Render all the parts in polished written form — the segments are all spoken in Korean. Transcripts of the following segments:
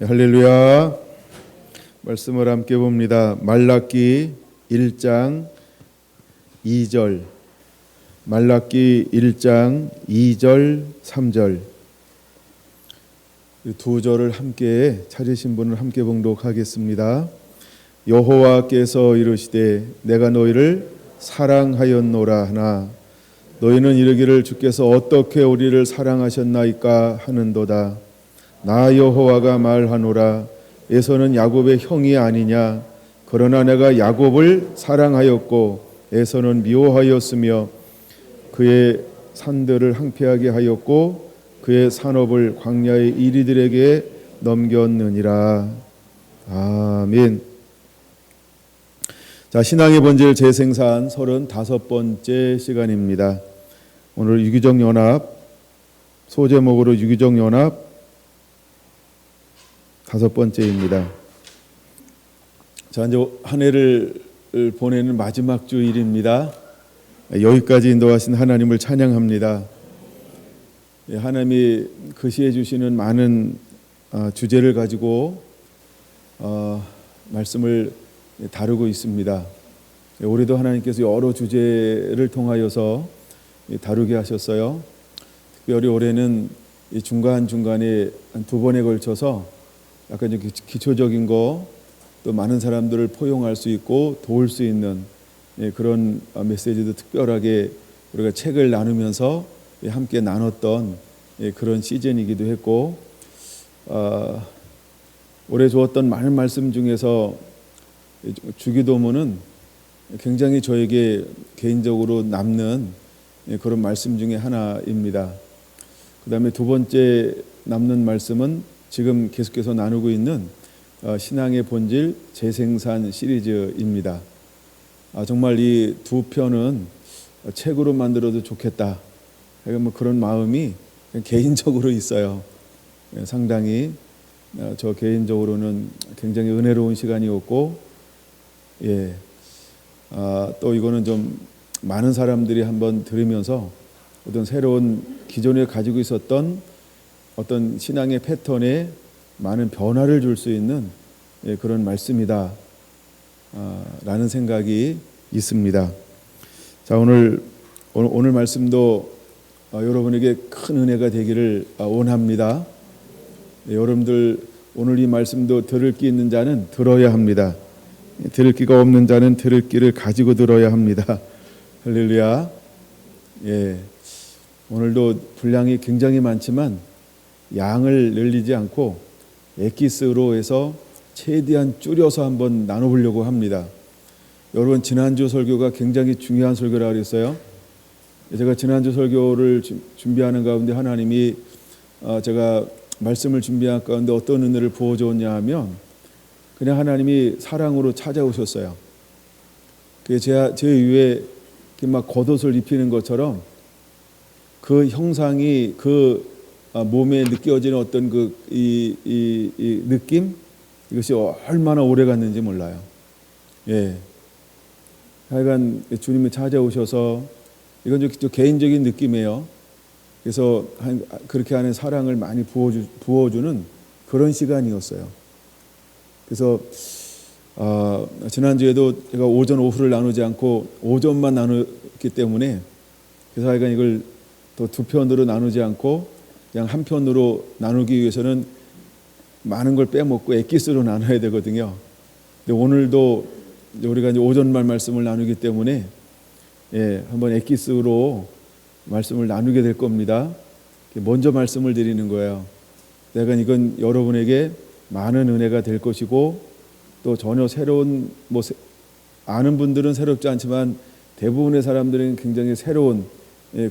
할렐루야. 말씀을 함께 봅니다. 말라기 1장 2절, 말라기 1장 2절 3절 이 두 절을 함께 찾으신 분을 함께 봉독하겠습니다. 여호와께서 이르시되 내가 너희를 사랑하였노라 하나 너희는 이르기를 주께서 어떻게 우리를 사랑하셨나이까 하는도다. 나 여호와가 말하노라 에서는 야곱의 형이 아니냐. 그러나 내가 야곱을 사랑하였고 에서는 미워하였으며 그의 산들을 항폐하게 하였고 그의 산업을 광야의 이리들에게 넘겼느니라. 아멘. 자, 신앙의 본질 재생산 35번째 시간입니다. 오늘 유기적연합 소제목으로 유기적연합 5번째입니다. 자, 이제 한 해를 보내는 마지막 주일입니다. 여기까지 인도하신 하나님을 찬양합니다. 하나님이 계시해 주시는 많은 주제를 가지고 말씀을 다루고 있습니다. 올해도 하나님께서 여러 주제를 통하여서 다루게 하셨어요. 특별히 올해는 중간중간에 한 2번에 걸쳐서 약간 좀 기초적인 거, 또 많은 사람들을 포용할 수 있고 도울 수 있는 그런 메시지도 특별하게 우리가 책을 나누면서 함께 나눴던 그런 시즌이기도 했고, 올해 주었던 많은 말씀 중에서 주기도문은 굉장히 저에게 개인적으로 남는 그런 말씀 중에 하나입니다. 그 다음에 두 번째 남는 말씀은 지금 계속해서 나누고 있는 신앙의 본질 재생산 시리즈입니다. 정말 이 두 편은 책으로 만들어도 좋겠다. 뭐 그런 마음이 개인적으로 있어요. 상당히 저 개인적으로는 굉장히 은혜로운 시간이었고, 또 이거는 좀 많은 사람들이 한번 들으면서 어떤 새로운 기존에 가지고 있었던 어떤 신앙의 패턴에 많은 변화를 줄 수 있는 그런 말씀이다 라는 생각이 있습니다. 자, 오늘 말씀도 여러분에게 큰 은혜가 되기를 원합니다. 여러분들 오늘 이 말씀도 들을 귀 있는 자는 들어야 합니다. 들을 귀가 없는 자는 들을 귀를 가지고 들어야 합니다. 할렐루야. 오늘도 분량이 굉장히 많지만 양을 늘리지 않고 엑기스로 해서 최대한 줄여서 한번 나눠보려고 합니다. 여러분, 지난주 설교가 굉장히 중요한 설교라고 그랬어요. 제가 지난주 설교를 준비하는 가운데 하나님이 제가 말씀을 준비한 가운데 어떤 은혜를 부어주었냐 하면 그냥 하나님이 사랑으로 찾아오셨어요. 제 위에 막 겉옷을 입히는 것처럼 그 형상이 그 몸에 느껴지는 어떤 이 느낌, 이것이 얼마나 오래 갔는지 몰라요. 하여간 주님이 찾아오셔서 이건 좀 개인적인 느낌이에요. 그래서 그렇게 하는 사랑을 많이 부어주는 그런 시간이었어요. 그래서 지난주에도 제가 오전 오후를 나누지 않고 오전만 나누기 때문에 그래서 하여간 이걸 또 두 편으로 나누지 않고 그냥 한 편으로 나누기 위해서는 많은 걸 빼먹고 엑기스로 나눠야 되거든요. 근데 오늘도 우리가 이제 오전만 말씀을 나누기 때문에 한번 엑기스로 말씀을 나누게 될 겁니다. 먼저 말씀을 드리는 거예요. 내가 이건 여러분에게 많은 은혜가 될 것이고 또 전혀 새로운 아는 분들은 새롭지 않지만 대부분의 사람들은 굉장히 새로운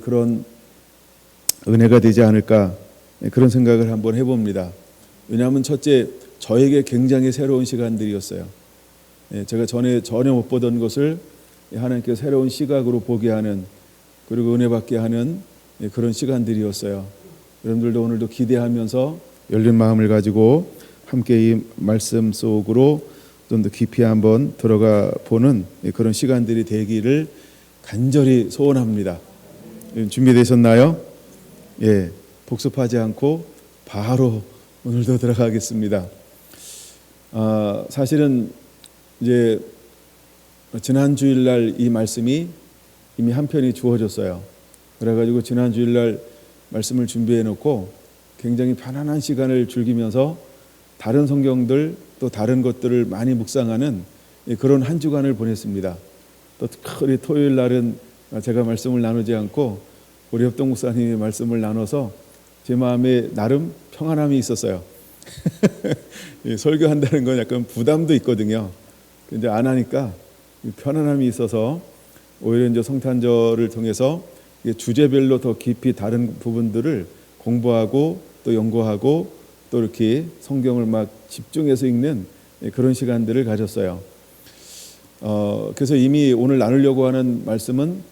그런 은혜가 되지 않을까 그런 생각을 한번 해봅니다. 왜냐하면 첫째, 저에게 굉장히 새로운 시간들이었어요. 제가 전에 전혀 못 보던 것을 하나님께서 새로운 시각으로 보게 하는, 그리고 은혜 받게 하는 그런 시간들이었어요. 여러분들도 오늘도 기대하면서 열린 마음을 가지고 함께 이 말씀 속으로 좀 더 깊이 한번 들어가 보는 그런 시간들이 되기를 간절히 소원합니다. 준비되셨나요? 복습하지 않고 바로 오늘도 들어가겠습니다. 사실은 이제 지난 주일날 이 말씀이 이미 한 편이 주어졌어요. 그래가지고 지난 주일날 말씀을 준비해 놓고 굉장히 편안한 시간을 즐기면서 다른 성경들 또 다른 것들을 많이 묵상하는 그런 한 주간을 보냈습니다. 또 특별히 토요일 날은 제가 말씀을 나누지 않고 우리 협동 목사님이 말씀을 나눠서 제 마음에 나름 평안함이 있었어요. 설교한다는 건 약간 부담도 있거든요. 근데 안 하니까 편안함이 있어서 오히려 이제 성탄절을 통해서 주제별로 더 깊이 다른 부분들을 공부하고 또 연구하고 또 이렇게 성경을 막 집중해서 읽는 그런 시간들을 가졌어요. 그래서 이미 오늘 나누려고 하는 말씀은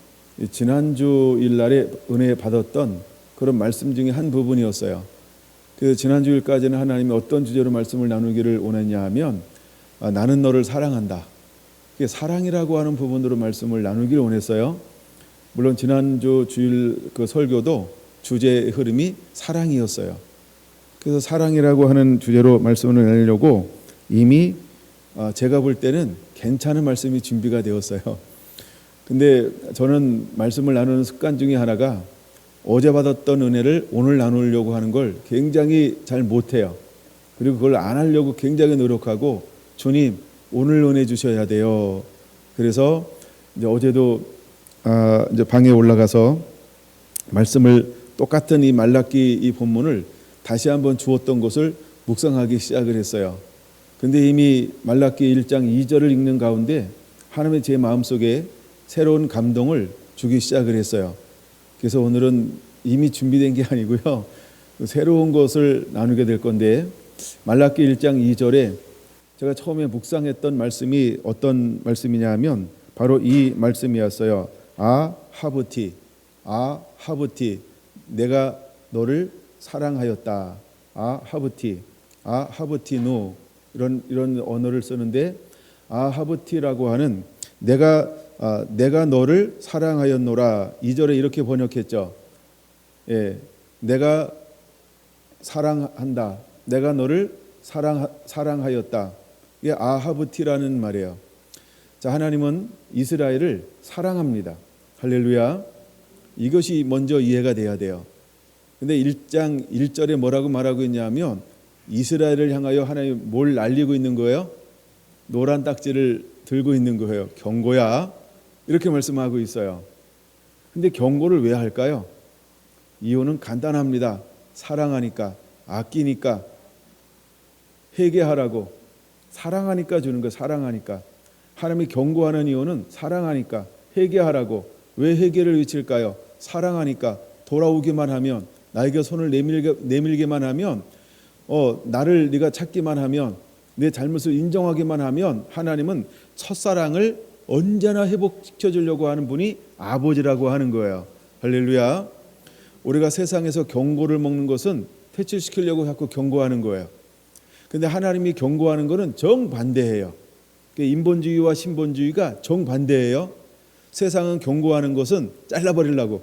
지난주 일날에 은혜 받았던 그런 말씀 중에 한 부분이었어요. 그래서 지난주 일까지는 하나님이 어떤 주제로 말씀을 나누기를 원했냐 하면 나는 너를 사랑한다. 사랑이라고 하는 부분으로 말씀을 나누기를 원했어요. 물론 지난주 주일 그 설교도 주제의 흐름이 사랑이었어요. 그래서 사랑이라고 하는 주제로 말씀을 나누려고 이미 제가 볼 때는 괜찮은 말씀이 준비가 되었어요. 근데 저는 말씀을 나누는 습관 중에 하나가 어제 받았던 은혜를 오늘 나누려고 하는 걸 굉장히 잘 못해요. 그리고 그걸 안 하려고 굉장히 노력하고 주님 오늘 은혜 주셔야 돼요. 그래서 이제 어제도 이제 방에 올라가서 말씀을 똑같은 이 말라기 이 본문을 다시 한번 주었던 것을 묵상하기 시작을 했어요. 근데 이미 말라기 1장 2절을 읽는 가운데 하나님의 제 마음속에 새로운 감동을 주기 시작을 했어요. 그래서 오늘은 이미 준비된 게 아니고요. 새로운 것을 나누게 될 건데 말라기 1장 2절에 제가 처음에 묵상했던 말씀이 어떤 말씀이냐 하면 바로 이 말씀이었어요. 하브티 내가 너를 사랑하였다. 하브티누 이런 언어를 쓰는데 하브티라고 하는 내가 너를 사랑하였노라. 2절에 이렇게 번역했죠. 내가 사랑한다. 내가 너를 사랑하였다. 이게 하브티라는 말이에요. 자, 하나님은 이스라엘을 사랑합니다. 할렐루야. 이것이 먼저 이해가 돼야 돼요. 근데 1장 1절에 뭐라고 말하고 있냐면 이스라엘을 향하여 하나님 뭘 날리고 있는 거예요? 노란 딱지를 들고 있는 거예요. 경고야. 이렇게 말씀하고 있어요. 근데 경고를 왜 할까요? 이유는 간단합니다. 사랑하니까, 아끼니까, 회개하라고. 사랑하니까 주는 거예요. 사랑하니까. 하나님이 경고하는 이유는 사랑하니까, 회개하라고. 왜 회개를 외칠까요? 사랑하니까. 돌아오기만 하면, 나에게 손을 내밀게만 하면, 나를 네가 찾기만 하면, 내 잘못을 인정하기만 하면 하나님은 첫사랑을 언제나 회복시켜 주려고 하는 분이 아버지라고 하는 거예요. 할렐루야. 우리가 세상에서 경고를 먹는 것은 퇴출시키려고 자꾸 경고하는 거예요. 근데 하나님이 경고하는 것은 정반대예요. 인본주의와 신본주의가 정반대예요. 세상은 경고하는 것은 잘라버리려고,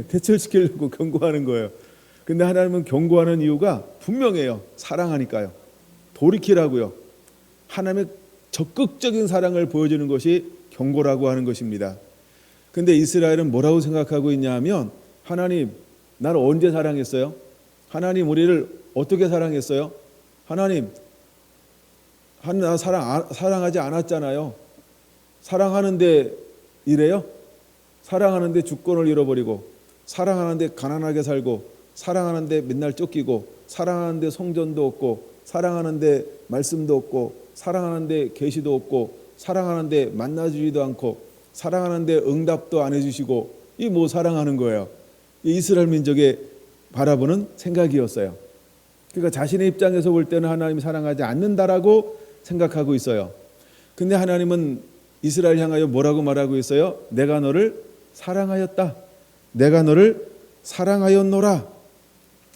퇴출시키려고 경고하는 거예요. 근데 하나님은 경고하는 이유가 분명해요. 사랑하니까요. 돌이키라고요. 하나님의 적극적인 사랑을 보여주는 것이 경고라고 하는 것입니다. 근데 이스라엘은 뭐라고 생각하고 있냐 하면 하나님 나를 언제 사랑했어요? 하나님 우리를 어떻게 사랑했어요? 하나님 나 사랑하지 않았잖아요. 사랑하는데 이래요? 사랑하는데 주권을 잃어버리고, 사랑하는데 가난하게 살고, 사랑하는데 맨날 쫓기고, 사랑하는데 성전도 없고, 사랑하는데 말씀도 없고, 사랑하는데 계시도 없고, 사랑하는데 만나주지도 않고, 사랑하는데 응답도 안 해주시고, 이 뭐 사랑하는 거예요? 이스라엘 민족의 바라보는 생각이었어요. 그러니까 자신의 입장에서 볼 때는 하나님이 사랑하지 않는다라고 생각하고 있어요. 근데 하나님은 이스라엘 향하여 뭐라고 말하고 있어요? 내가 너를 사랑하였다. 내가 너를 사랑하였노라.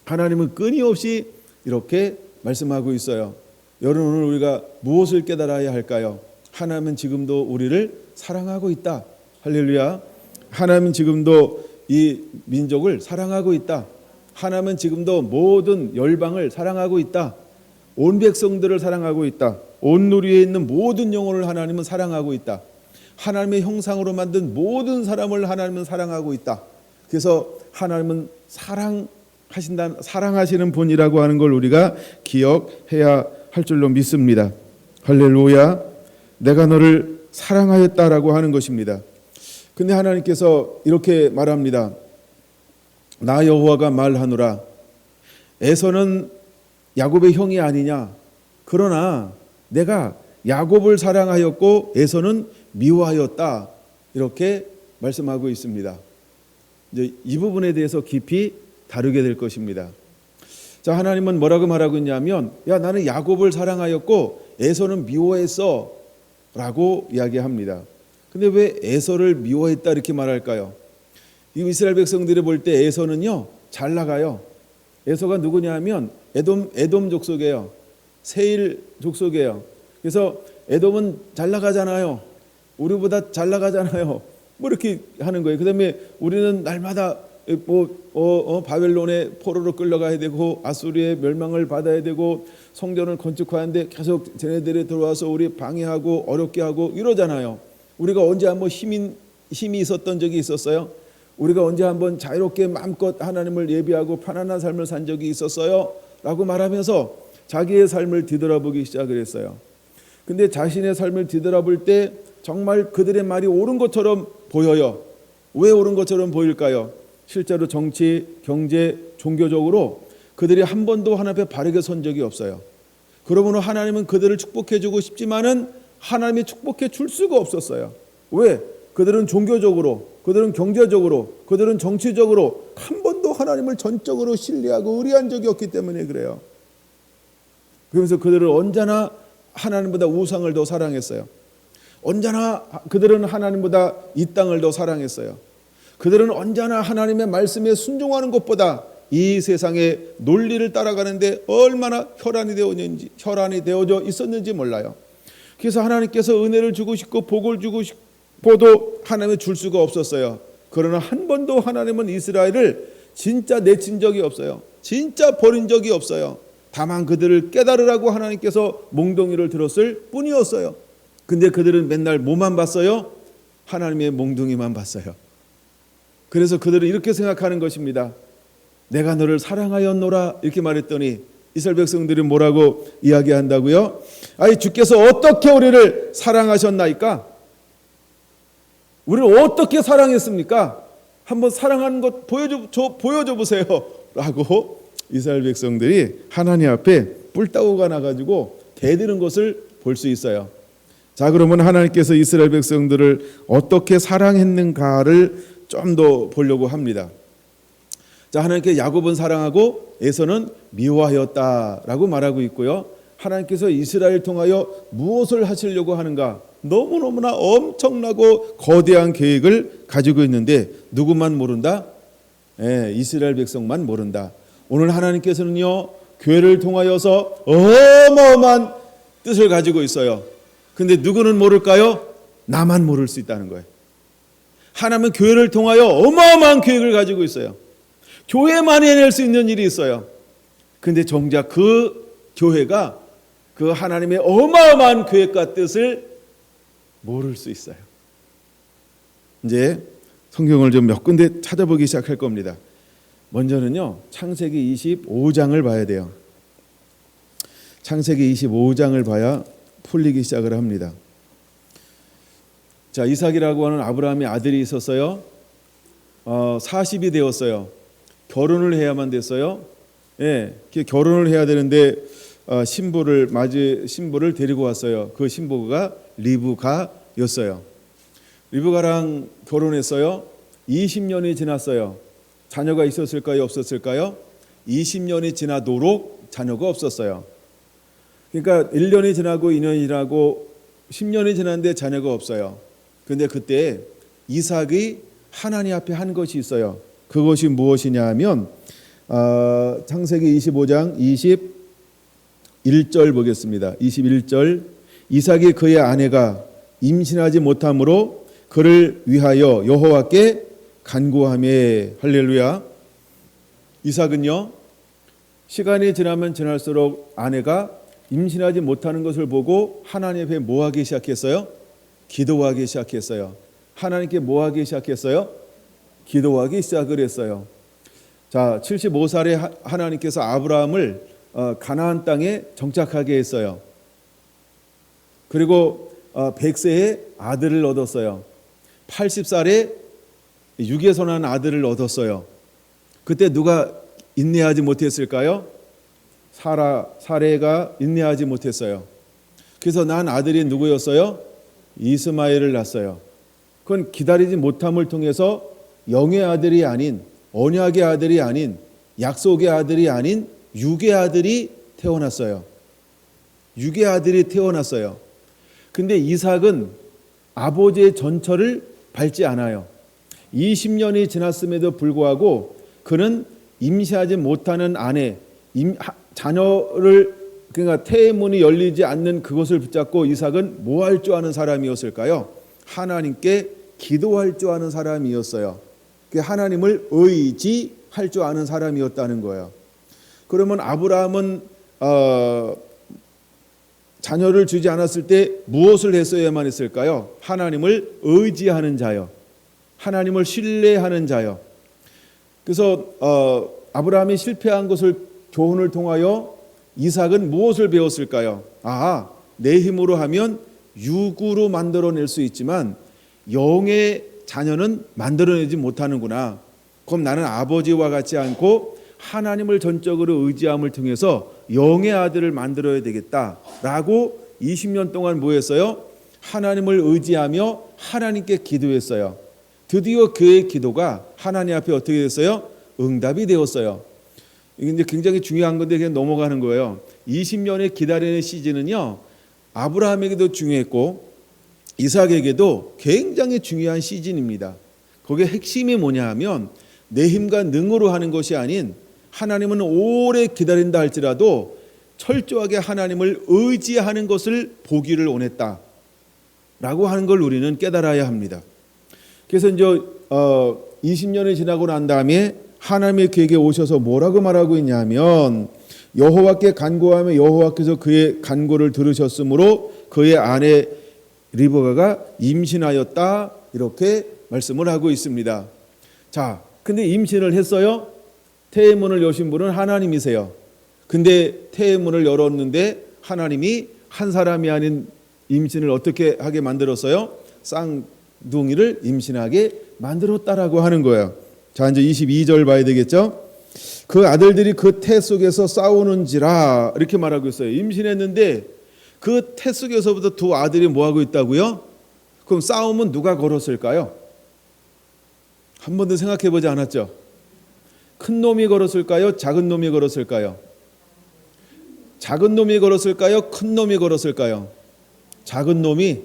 하나님은 끊임없이 이렇게 말씀하고 있어요. 여러분 오늘 우리가 무엇을 깨달아야 할까요? 하나님은 지금도 우리를 사랑하고 있다. 할렐루야. 하나님은 지금도 이 민족을 사랑하고 있다. 하나님은 지금도 모든 열방을 사랑하고 있다. 온 백성들을 사랑하고 있다. 온 누리에 있는 모든 영혼을 하나님은 사랑하고 있다. 하나님의 형상으로 만든 모든 사람을 하나님은 사랑하고 있다. 그래서 하나님은 사랑하시는 분이라고 하는 걸 우리가 기억해야 할 줄로 믿습니다. 할렐루야. 내가 너를 사랑하였다라고 하는 것입니다. 근데 하나님께서 이렇게 말합니다. 나 여호와가 말하노라. 에서는 야곱의 형이 아니냐. 그러나 내가 야곱을 사랑하였고 에서는 미워하였다. 이렇게 말씀하고 있습니다. 이제 이 부분에 대해서 깊이 다루게 될 것입니다. 자, 하나님은 뭐라고 말하고 있냐면, 야, 나는 야곱을 사랑하였고 에서는 미워했어 라고 이야기합니다. 근데 왜 에서를 미워했다 이렇게 말할까요? 이 이스라엘 백성들이 볼 때 에서는요 잘 나가요. 에서가 누구냐 하면 에돔 족속이에요. 세일 족속이에요. 그래서 에돔은 잘 나가잖아요. 우리보다 잘 나가잖아요. 뭐 이렇게 하는 거예요. 그다음에 우리는 날마다 바벨론의 포로로 끌려가야 되고 아수리의 멸망을 받아야 되고 성전을 건축하는데 계속 쟤네들이 들어와서 우리 방해하고 어렵게 하고 이러잖아요. 우리가 언제 한번 힘이 있었던 적이 있었어요? 우리가 언제 한번 자유롭게 마음껏 하나님을 예비하고 편안한 삶을 산 적이 있었어요? 라고 말하면서 자기의 삶을 뒤돌아보기 시작을 했어요. 근데 자신의 삶을 뒤돌아볼 때 정말 그들의 말이 옳은 것처럼 보여요. 왜 옳은 것처럼 보일까요? 실제로 정치, 경제, 종교적으로 그들이 한 번도 하나님 앞에 바르게 선 적이 없어요. 그러므로 하나님은 그들을 축복해 주고 싶지만은 하나님이 축복해 줄 수가 없었어요. 왜? 그들은 종교적으로, 그들은 경제적으로, 그들은 정치적으로 한 번도 하나님을 전적으로 신뢰하고 의뢰한 적이 없기 때문에 그래요. 그러면서 그들은 언제나 하나님보다 우상을 더 사랑했어요. 언제나 그들은 하나님보다 이 땅을 더 사랑했어요. 그들은 언제나 하나님의 말씀에 순종하는 것보다 이 세상의 논리를 따라가는데 얼마나 혈안이 되어져 있었는지 몰라요. 그래서 하나님께서 은혜를 주고 싶고 복을 주고 싶어도 하나님이 줄 수가 없었어요. 그러나 한 번도 하나님은 이스라엘을 진짜 내친 적이 없어요. 진짜 버린 적이 없어요. 다만 그들을 깨달으라고 하나님께서 몽둥이를 들었을 뿐이었어요. 근데 그들은 맨날 뭐만 봤어요? 하나님의 몽둥이만 봤어요. 그래서 그들은 이렇게 생각하는 것입니다. 내가 너를 사랑하였노라 이렇게 말했더니 이스라엘 백성들이 뭐라고 이야기한다고요? 아니 주께서 어떻게 우리를 사랑하셨나이까? 우리를 어떻게 사랑했습니까? 한번 사랑하는 것 보여줘 보세요 라고 이스라엘 백성들이 하나님 앞에 뿔따구가 나가지고 대드는 것을 볼 수 있어요. 자, 그러면 하나님께서 이스라엘 백성들을 어떻게 사랑했는가를 좀 더 보려고 합니다. 자, 하나님께서 야곱은 사랑하고 에서는 미워하였다라고 말하고 있고요. 하나님께서 이스라엘 통하여 무엇을 하시려고 하는가? 너무너무나 엄청나고 거대한 계획을 가지고 있는데 누구만 모른다? 이스라엘 백성만 모른다. 오늘 하나님께서는요 교회를 통하여서 어마어마한 뜻을 가지고 있어요. 근데 누구는 모를까요? 나만 모를 수 있다는 거예요. 하나님은 교회를 통하여 어마어마한 계획을 가지고 있어요. 교회만 해낼 수 있는 일이 있어요. 근데 정작 그 교회가 그 하나님의 어마어마한 계획과 뜻을 모를 수 있어요. 이제 성경을 좀 몇 군데 찾아보기 시작할 겁니다. 먼저는요 창세기 25장을 봐야 돼요. 창세기 25장을 봐야 풀리기 시작을 합니다. 자, 이삭이라고 하는 아브라함의 아들이 있었어요. 40이 되었어요. 결혼을 해야만 됐어요. 결혼을 해야 되는데 신부를 데리고 왔어요. 그 신부가 리브가였어요. 리브가랑 결혼했어요. 20년이 지났어요. 자녀가 있었을까요? 없었을까요? 20년이 지나도록 자녀가 없었어요. 그러니까 1년이 지나고 2년이 지나고 10년이 지났는데 자녀가 없어요. 그런데 그때 이삭이 하나님 앞에 한 것이 있어요. 그것이 무엇이냐 하면 창세기 25장 21절 보겠습니다. 21절 이삭이 그의 아내가 임신하지 못함으로 그를 위하여 여호와께 간구하며 할렐루야. 이삭은요 시간이 지나면 지날수록 아내가 임신하지 못하는 것을 보고 하나님 앞에 뭐 하기 시작했어요? 기도하기 시작했어요. 하나님께 뭐 하기 시작했어요? 기도하기 시작을 했어요. 자, 75살에 하나님께서 아브라함을 가나안 땅에 정착하게 했어요. 그리고 100세에 아들을 얻었어요. 80살에 육에서 난 아들을 얻었어요. 그때 누가 인내하지 못했을까요? 사레가 인내하지 못했어요. 그래서 난 아들이 누구였어요? 이스마엘을 낳았어요. 그건 기다리지 못함을 통해서 영의 아들이 아닌, 언약의 아들이 아닌, 약속의 아들이 아닌 육의 아들이 태어났어요. 육의 아들이 태어났어요. 근데 이삭은 아버지의 전철을 밟지 않아요. 20년이 지났음에도 불구하고 그는 임시하지 못하는 아내, 자녀를, 그러니까 태의 문이 열리지 않는 그것을 붙잡고 이삭은 뭐 할 줄 아는 사람이었을까요? 하나님께 기도할 줄 아는 사람이었어요. 하나님을 의지할 줄 아는 사람이었다는 거예요. 그러면 아브라함은 자녀를 주지 않았을 때 무엇을 했어야만 했을까요? 하나님을 의지하는 자요. 하나님을 신뢰하는 자요. 그래서 아브라함이 실패한 것을 교훈을 통하여 이삭은 무엇을 배웠을까요? 내 힘으로 하면 육으로 만들어낼 수 있지만 영의 자녀는 만들어내지 못하는구나. 그럼 나는 아버지와 같지 않고 하나님을 전적으로 의지함을 통해서 영의 아들을 만들어야 되겠다라고 20년 동안 뭐 했어요? 하나님을 의지하며 하나님께 기도했어요. 드디어 그의 기도가 하나님 앞에 어떻게 됐어요? 응답이 되었어요. 이게 굉장히 중요한 건데 그냥 넘어가는 거예요. 20년의 기다리는 시즌은요, 아브라함에게도 중요했고 이삭에게도 굉장히 중요한 시즌입니다. 거기에 핵심이 뭐냐 하면 내 힘과 능으로 하는 것이 아닌 하나님은 오래 기다린다 할지라도 철저하게 하나님을 의지하는 것을 보기를 원했다라고 하는 걸 우리는 깨달아야 합니다. 그래서 이제 20년이 지나고 난 다음에 하나님이 그에게 오셔서 뭐라고 말하고 있냐면 여호와께 간구하며 여호와께서 그의 간구를 들으셨으므로 그의 아내 리브가가 임신하였다, 이렇게 말씀을 하고 있습니다. 자, 근데 임신을 했어요. 태의 문을 여신 분은 하나님이세요. 근데 태의 문을 열었는데 하나님이 한 사람이 아닌 임신을 어떻게 하게 만들었어요? 쌍둥이를 임신하게 만들었다라고 하는 거예요. 자, 이제 22절 봐야 되겠죠? 그 아들들이 그 태 속에서 싸우는지라, 이렇게 말하고 있어요. 임신했는데 그 태 속에서부터 두 아들이 뭐 하고 있다고요? 그럼 싸움은 누가 걸었을까요? 한 번도 생각해 보지 않았죠? 큰 놈이 걸었을까요? 작은 놈이 걸었을까요? 작은 놈이 걸었을까요? 큰 놈이 걸었을까요? 작은 놈이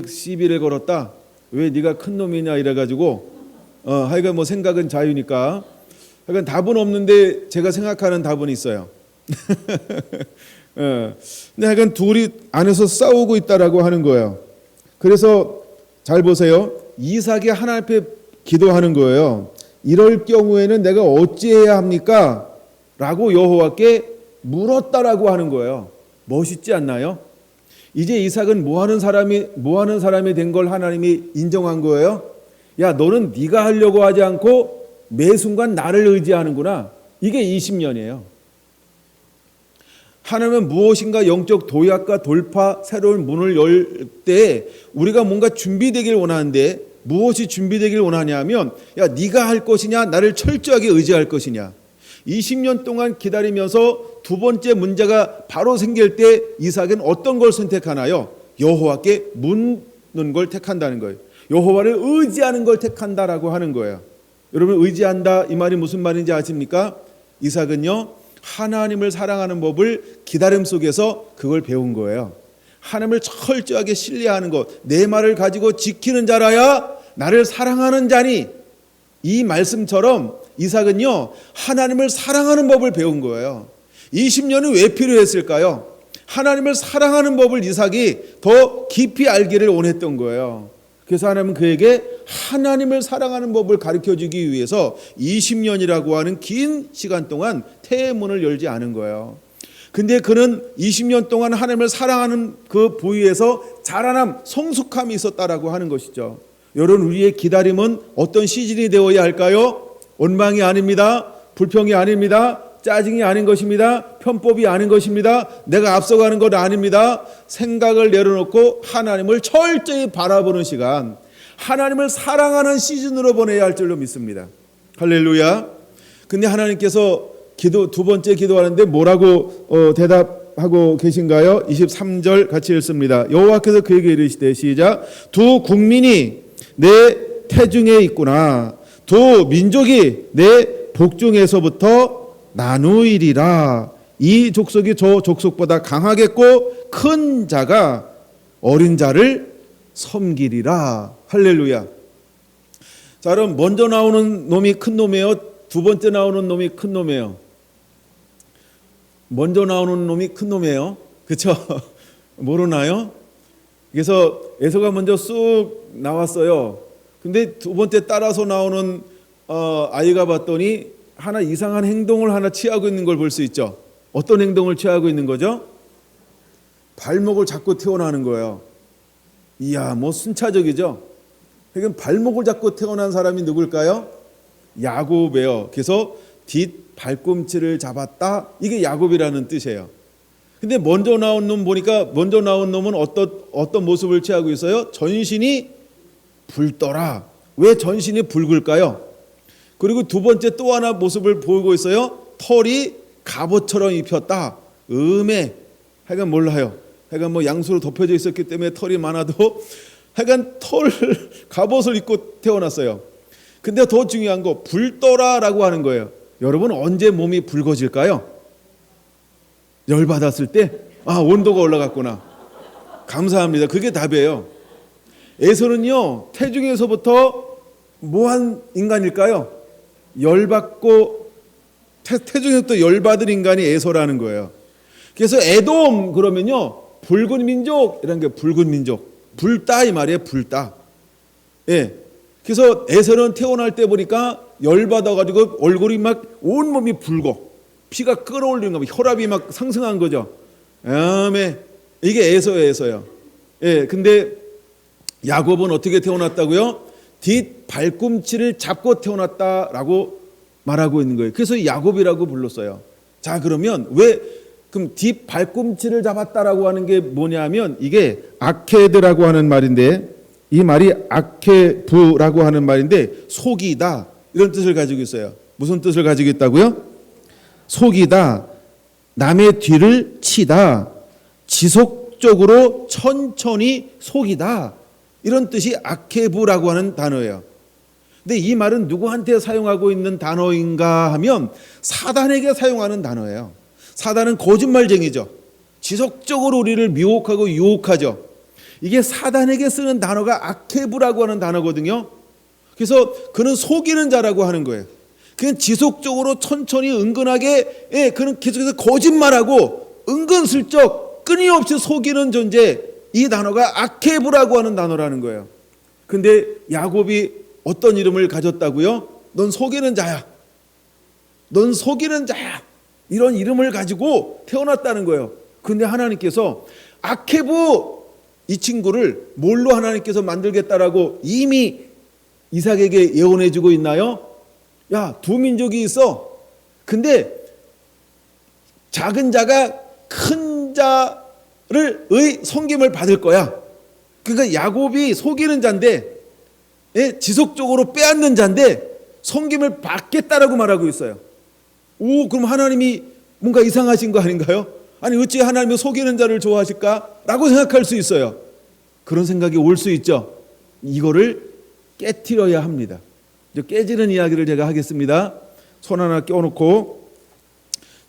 시비를 걸었다. 왜 네가 큰 놈이냐 이래가지고 하여간 뭐 생각은 자유니까 하여간 답은 없는데 제가 생각하는 답은 있어요. 근데 하여간 둘이 안에서 싸우고 있다라고 하는 거예요. 그래서 잘 보세요. 이삭이 하나님 앞에 기도하는 거예요. 이럴 경우에는 내가 어찌해야 합니까? 라고 여호와께 물었다라고 하는 거예요. 멋있지 않나요? 이제 이삭은 뭐 하는 사람이 된 걸 하나님이 인정한 거예요. 야, 너는 네가 하려고 하지 않고 매 순간 나를 의지하는구나. 이게 20년이에요. 하나님은 무엇인가 영적 도약과 돌파, 새로운 문을 열 때 우리가 뭔가 준비되길 원하는데 무엇이 준비되길 원하냐면, 야, 네가 할 것이냐, 나를 철저하게 의지할 것이냐. 20년 동안 기다리면서 두 번째 문제가 바로 생길 때 이삭은 어떤 걸 선택하나요? 여호와께 묻는 걸 택한다는 거예요. 여호와를 의지하는 걸 택한다라고 하는 거예요. 여러분, 의지한다 이 말이 무슨 말인지 아십니까? 이삭은요, 하나님을 사랑하는 법을 기다림 속에서 그걸 배운 거예요. 하나님을 철저하게 신뢰하는 것, 내 말을 가지고 지키는 자라야 나를 사랑하는 자니, 이 말씀처럼 이삭은요, 하나님을 사랑하는 법을 배운 거예요. 20년은 왜 필요했을까요? 하나님을 사랑하는 법을 이삭이 더 깊이 알기를 원했던 거예요. 그래서 하나님은 그에게 하나님을 사랑하는 법을 가르쳐주기 위해서 20년이라고 하는 긴 시간 동안 태의 문을 열지 않은 거예요. 근데 그는 20년 동안 하나님을 사랑하는 그 부위에서 자라남, 성숙함이 있었다라고 하는 것이죠. 여러분, 우리의 기다림은 어떤 시즌이 되어야 할까요? 원망이 아닙니다. 불평이 아닙니다. 짜증이 아닌 것입니다. 편법이 아닌 것입니다. 내가 앞서가는 것 아닙니다. 생각을 내려놓고 하나님을 철저히 바라보는 시간, 하나님을 사랑하는 시즌으로 보내야 할 줄로 믿습니다. 할렐루야. 근데 하나님께서 두 번째 기도하는데 뭐라고 대답하고 계신가요? 23절 같이 읽습니다. 여호와께서 그에게 이르시되, 시작. 두 국민이 내 태중에 있구나. 두 민족이 내 복중에서부터 나누이리라. 이 족속이 저 족속보다 강하겠고 큰 자가 어린 자를 섬기리라. 할렐루야. 자, 그럼 먼저 나오는 놈이 큰 놈이에요? 두 번째 나오는 놈이 큰 놈이에요? 먼저 나오는 놈이 큰 놈이에요. 그렇죠? 모르나요? 그래서 에서가 먼저 쑥 나왔어요. 근데 두 번째 따라서 나오는 아이가 봤더니 하나 이상한 행동을 하나 취하고 있는 걸 볼 수 있죠. 어떤 행동을 취하고 있는 거죠? 발목을 잡고 태어나는 거예요. 이야, 뭐 순차적이죠. 그러니까 발목을 잡고 태어난 사람이 누굴까요? 야곱이에요. 그래서 뒷 발꿈치를 잡았다. 이게 야곱이라는 뜻이에요. 근데 먼저 나온 놈 보니까 먼저 나온 놈은 어떤 모습을 취하고 있어요? 전신이 붉더라. 왜 전신이 붉을까요? 그리고 두 번째 또 하나 모습을 보이고 있어요. 털이 갑옷처럼 입혔다. 하여간 몰라요. 하여간 뭐 양수로 덮여져 있었기 때문에 털이 많아도 하여간 갑옷을 입고 태어났어요. 근데 더 중요한 거, 붉더라라고 하는 거예요. 여러분, 언제 몸이 붉어질까요? 열받았을 때? 온도가 올라갔구나. 감사합니다. 그게 답이에요. 에서는요, 태중에서부터 뭐한 인간일까요? 열받고 태중에서부터 열받은 인간이 에서라는 거예요. 그래서 에돔 그러면요, 붉은 민족 이런 게 붉은 민족, 붉다 이 말이에요. 붉다. 예. 그래서 에서는 태어날 때 보니까 열받아가지고 얼굴이 막 온몸이 붉어, 피가 끓어올리는 거, 혈압이 막 상승한 거죠. 이게 에서예요. 예. 근데 야곱은 어떻게 태어났다고요? 뒷 발꿈치를 잡고 태어났다라고 말하고 있는 거예요. 그래서 야곱이라고 불렀어요. 자, 그러면 그럼 뒷 발꿈치를 잡았다라고 하는 게 뭐냐면 이게 아케드라고 하는 말인데, 이 말이 아케부라고 하는 말인데 속이다 이런 뜻을 가지고 있어요. 무슨 뜻을 가지고 있다고요? 속이다, 남의 뒤를 치다, 지속적으로 천천히 속이다, 이런 뜻이 아케부라고 하는 단어예요. 근데 이 말은 누구한테 사용하고 있는 단어인가 하면 사단에게 사용하는 단어예요. 사단은 거짓말쟁이죠. 지속적으로 우리를 미혹하고 유혹하죠. 이게 사단에게 쓰는 단어가 아케부라고 하는 단어거든요. 그래서 그는 속이는 자라고 하는 거예요. 그는 지속적으로 천천히 은근하게, 그는 계속해서 거짓말하고 은근슬쩍 끊임없이 속이는 존재, 이 단어가 아케부라고 하는 단어라는 거예요. 근데 야곱이 어떤 이름을 가졌다고요? 넌 속이는 자야. 넌 속이는 자야. 이런 이름을 가지고 태어났다는 거예요. 근데 하나님께서 아케부, 이 친구를 뭘로 하나님께서 만들겠다라고 이미 이삭에게 예언해 주고 있나요? 야, 두 민족이 있어. 근데 작은 자가 큰 자의 섬김을 받을 거야. 그러니까 야곱이 속이는 자인데, 지속적으로 빼앗는 자인데 섬김을 받겠다라고 말하고 있어요. 그럼 하나님이 뭔가 이상하신 거 아닌가요? 아니, 어찌 하나님이 속이는 자를 좋아하실까라고 생각할 수 있어요. 그런 생각이 올 수 있죠. 이거를 깨트려야 합니다. 이제 깨지는 이야기를 제가 하겠습니다. 손 하나 껴놓고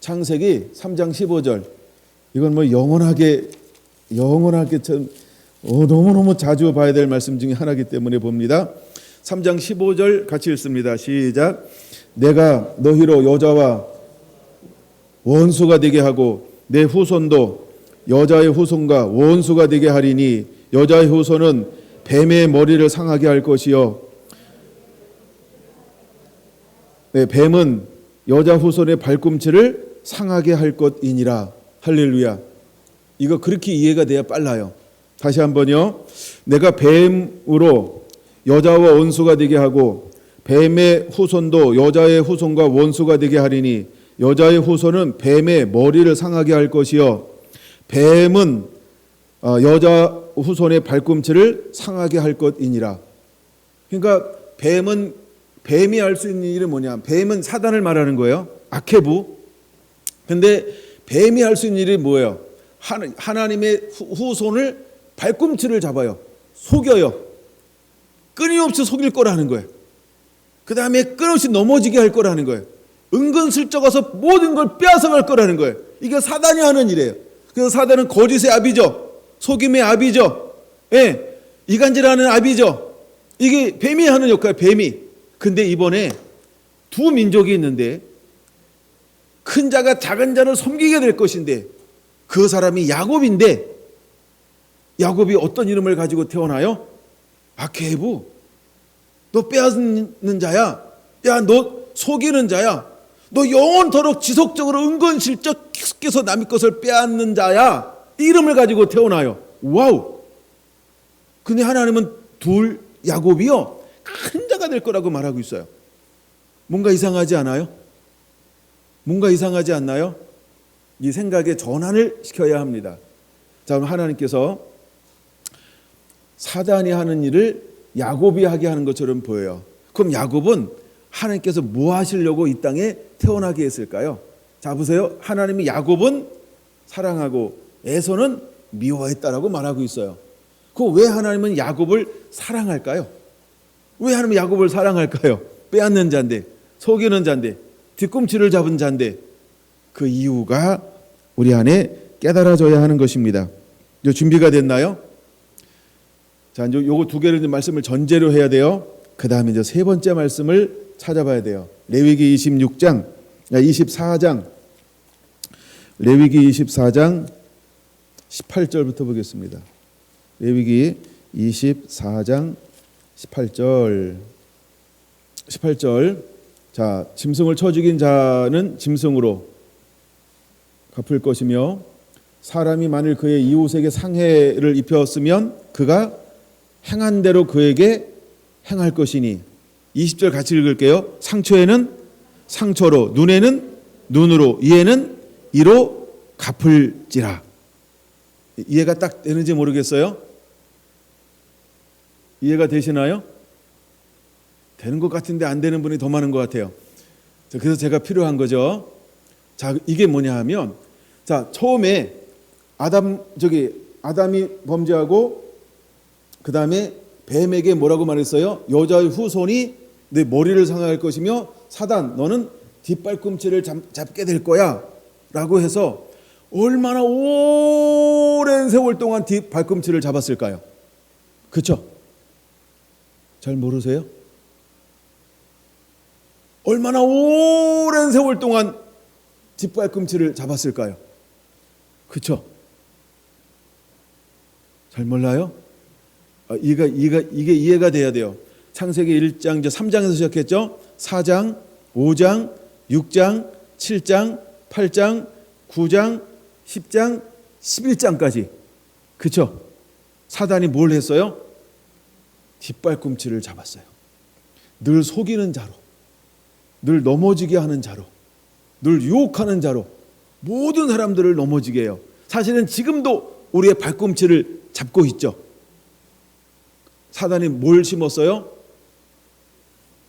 창세기 3장 15절. 이건 뭐 영원하게 참 너무너무 자주 봐야 될 말씀 중에 하나이기 때문에 봅니다. 3장 15절 같이 읽습니다. 시작. 내가 너희로 여자와 원수가 되게 하고 내 후손도 여자의 후손과 원수가 되게 하리니 여자의 후손은 뱀의 머리를 상하게 할 것이요, 뱀은 여자 후손의 발꿈치를 상하게 할 것이니라. 할렐루야. 이거 그렇게 이해가 돼야 빨라요. 다시 한번요. 내가 뱀으로 여자와 원수가 되게 하고 뱀의 후손도 여자의 후손과 원수가 되게 하리니 여자의 후손은 뱀의 머리를 상하게 할 것이요 뱀은 여자 후손의 발꿈치를 상하게 할 것이니라. 그러니까 뱀이 할 수 있는 일은 뭐냐? 뱀은 사단을 말하는 거예요. 악해부. 근데 뱀이 할 수 있는 일이 뭐예요? 하나님의 후손을 발꿈치를 잡아요. 속여요. 끊임없이 속일 거라는 거예요. 그 다음에 끊임없이 넘어지게 할 거라는 거예요. 은근슬쩍 와서 모든 걸 빼앗아갈 거라는 거예요. 이게 사단이 하는 일이에요. 그래서 사단은 거짓의 아비죠. 속임의 아비죠. 예, 이간질하는 아비죠. 이게 뱀이 하는 역할이에요. 뱀이. 근데 이번에 두 민족이 있는데 큰 자가 작은 자를 섬기게 될 것인데 그 사람이 야곱인데 야곱이 어떤 이름을 가지고 태어나요? 아케부. 너 빼앗는 자야. 야, 너 속이는 자야. 너 영원토록 지속적으로 은근슬쩍 계속해서 남의 것을 빼앗는 자야. 이 이름을 가지고 태어나요. 와우. 근데 하나님은 둘 야곱이요 큰 자가 될 거라고 말하고 있어요. 뭔가 이상하지 않아요? 뭔가 이상하지 않나요? 이 생각에 전환을 시켜야 합니다. 자, 그럼 하나님께서 사단이 하는 일을 야곱이 하게 하는 것처럼 보여요. 그럼 야곱은 하나님께서 뭐 하시려고 이 땅에 태어나게 했을까요? 자, 보세요. 하나님이 야곱은 사랑하고 에서는 미워했다라고 말하고 있어요. 그 왜 하나님은 야곱을 사랑할까요? 왜 하나님은 야곱을 사랑할까요? 빼앗는 자인데, 속이는 자인데, 뒤꿈치를 잡은 자인데, 그 이유가 우리 안에 깨달아져야 하는 것입니다. 이제 준비가 됐나요? 자, 이제 요거 두 개를 말씀을 전제로 해야 돼요. 그 다음에 이제 세 번째 말씀을 찾아봐야 돼요. 레위기 24장, 레위기 24장 18절부터 보겠습니다. 레위기 24장 18절. 자, 짐승을 쳐 죽인 자는 짐승으로 갚을 것이며 사람이 만일 그의 이웃에게 상해를 입혔으면 그가 행한 대로 그에게 행할 것이니. 20절 같이 읽을게요. 상처에는 상처로, 눈에는 눈으로, 이에는 이로 갚을지라. 이해가 딱 되는지 모르겠어요? 이해가 되시나요? 되는 것 같은데 안 되는 분이 더 많은 것 같아요. 그래서 제가 필요한 거죠. 자, 이게 뭐냐 하면, 자, 처음에 아담이 범죄하고 그 다음에 뱀에게 뭐라고 말했어요? 여자의 후손이 내 머리를 상할 것이며 사단 너는 뒷발꿈치를 잡게 될 거야 라고 해서 얼마나 오랜 세월 동안 뒷발꿈치를 잡았을까요? 그렇죠? 잘 모르세요? 얼마나 오랜 세월 동안 뒷발꿈치를 잡았을까요? 그렇죠? 잘 몰라요? 이게 이해가 돼야 돼요. 창세기 1장 이제 3장에서 시작했죠. 4장, 5장, 6장, 7장, 8장, 9장, 10장, 11장까지. 그렇죠? 사단이 뭘 했어요? 뒷발꿈치를 잡았어요. 늘 속이는 자로, 늘 넘어지게 하는 자로, 늘 유혹하는 자로 모든 사람들을 넘어지게 해요. 사실은 지금도 우리의 발꿈치를 잡고 있죠. 사단이 뭘 심었어요?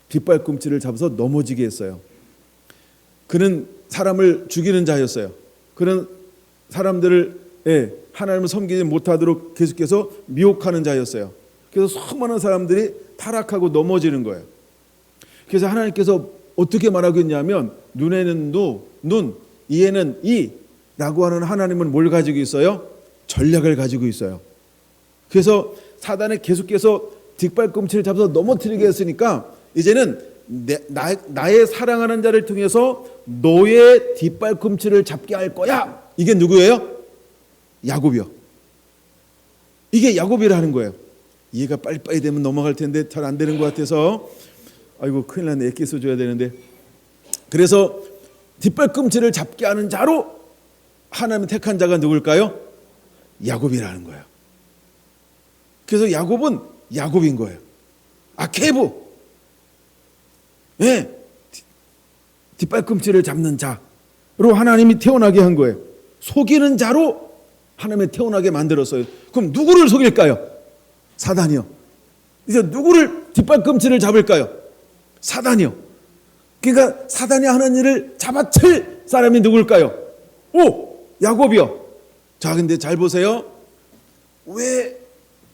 뒷발꿈치를 잡아서 넘어지게 했어요. 그는 사람을 죽이는 자였어요. 그는 사람들을 하나님을 섬기지 못하도록 계속해서 미혹하는 자였어요. 그래서 수많은 사람들이 타락하고 넘어지는 거예요. 그래서 하나님께서 어떻게 말하고 있냐면 눈에는 눈, 이에는 이라고 하는 하나님은 뭘 가지고 있어요? 전략을 가지고 있어요. 그래서 사단이 계속해서 뒷발꿈치를 잡아서 넘어뜨리게 했으니까 이제는 나의 사랑하는 자를 통해서 너의 뒷발꿈치를 잡게 할 거야. 이게 누구예요? 야곱이요. 이게 야곱이라는 거예요. 이해가 빨리빨리 되면 넘어갈 텐데 잘 안 되는 것 같아서 아이고 큰일 났네. 액기스 줘야 되는데. 그래서 뒷발꿈치를 잡게 하는 자로 하나님이 택한 자가 누굴까요? 야곱이라는 거예요. 그래서 야곱은 야곱인 거예요. 아케브, 예, 뒷발꿈치를 잡는 자로 하나님이 태어나게 한 거예요. 속이는 자로 하나님이 태어나게 만들었어요. 그럼 누구를 속일까요? 사단이요. 이제 누구를 뒷발꿈치를 잡을까요? 사단이요. 그러니까 사단이 하는 일을 잡아칠 사람이 누굴까요? 야곱이요. 자, 근데 잘 보세요. 왜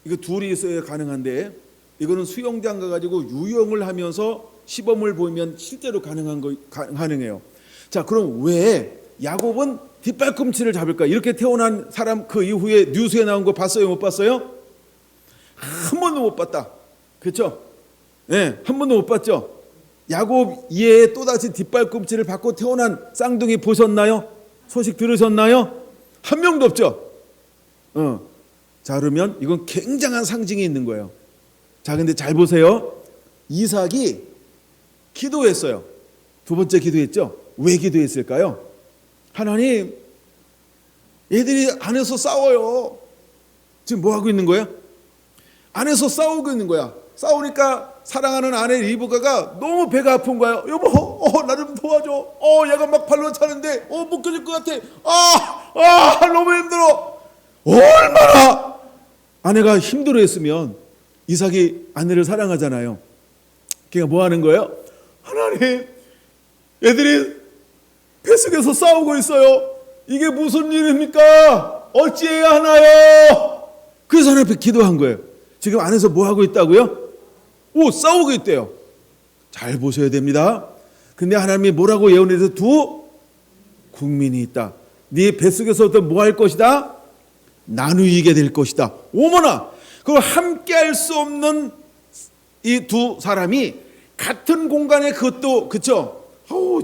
이거 둘이 있어야 가능한데, 이거는 수영장 가가지고 유영을 하면서 시범을 보이면 실제로 가능해요. 자, 그럼 왜 야곱은 뒷발꿈치를 잡을까? 이렇게 태어난 사람 그 이후에 뉴스에 나온 거 봤어요? 못 봤어요? 한 번도 못 봤다. 그렇죠? 네, 한 번도 못 봤죠? 야곱 이외에 또다시 뒷발꿈치를 받고 태어난 쌍둥이 보셨나요? 소식 들으셨나요? 한 명도 없죠? 자, 그러면 이건 굉장한 상징이 있는 거예요. 자, 근데 잘 보세요. 이삭이 기도했어요. 두 번째 기도했죠? 왜 기도했을까요? 하나님, 얘들이 안에서 싸워요. 지금 뭐 하고 있는 거야? 안에서 싸우고 있는 거야. 싸우니까 사랑하는 아내 리브가가 너무 배가 아픈 거야. 여보, 나 좀 도와줘. 얘가 막 발로 차는데, 못 견딜 것 같아. 너무 힘들어. 얼마나 아내가 힘들어했으면 이삭이 아내를 사랑하잖아요. 그러니까 뭐 하는 거예요? 하나님, 애들이 뱃속에서 싸우고 있어요. 이게 무슨 일입니까? 어찌해야 하나요? 그래서 하나님 앞에 기도한 거예요. 지금 안에서 뭐 하고 있다고요? 싸우고 있대요. 잘 보셔야 됩니다. 근데 하나님이 뭐라고 예언해서 두 국민이 있다. 네 뱃속에서부터 뭐 할 것이다? 나누이게 될 것이다. 어머나, 그걸 함께 할 수 없는 이 두 사람이 같은 공간에, 그것도 그쵸?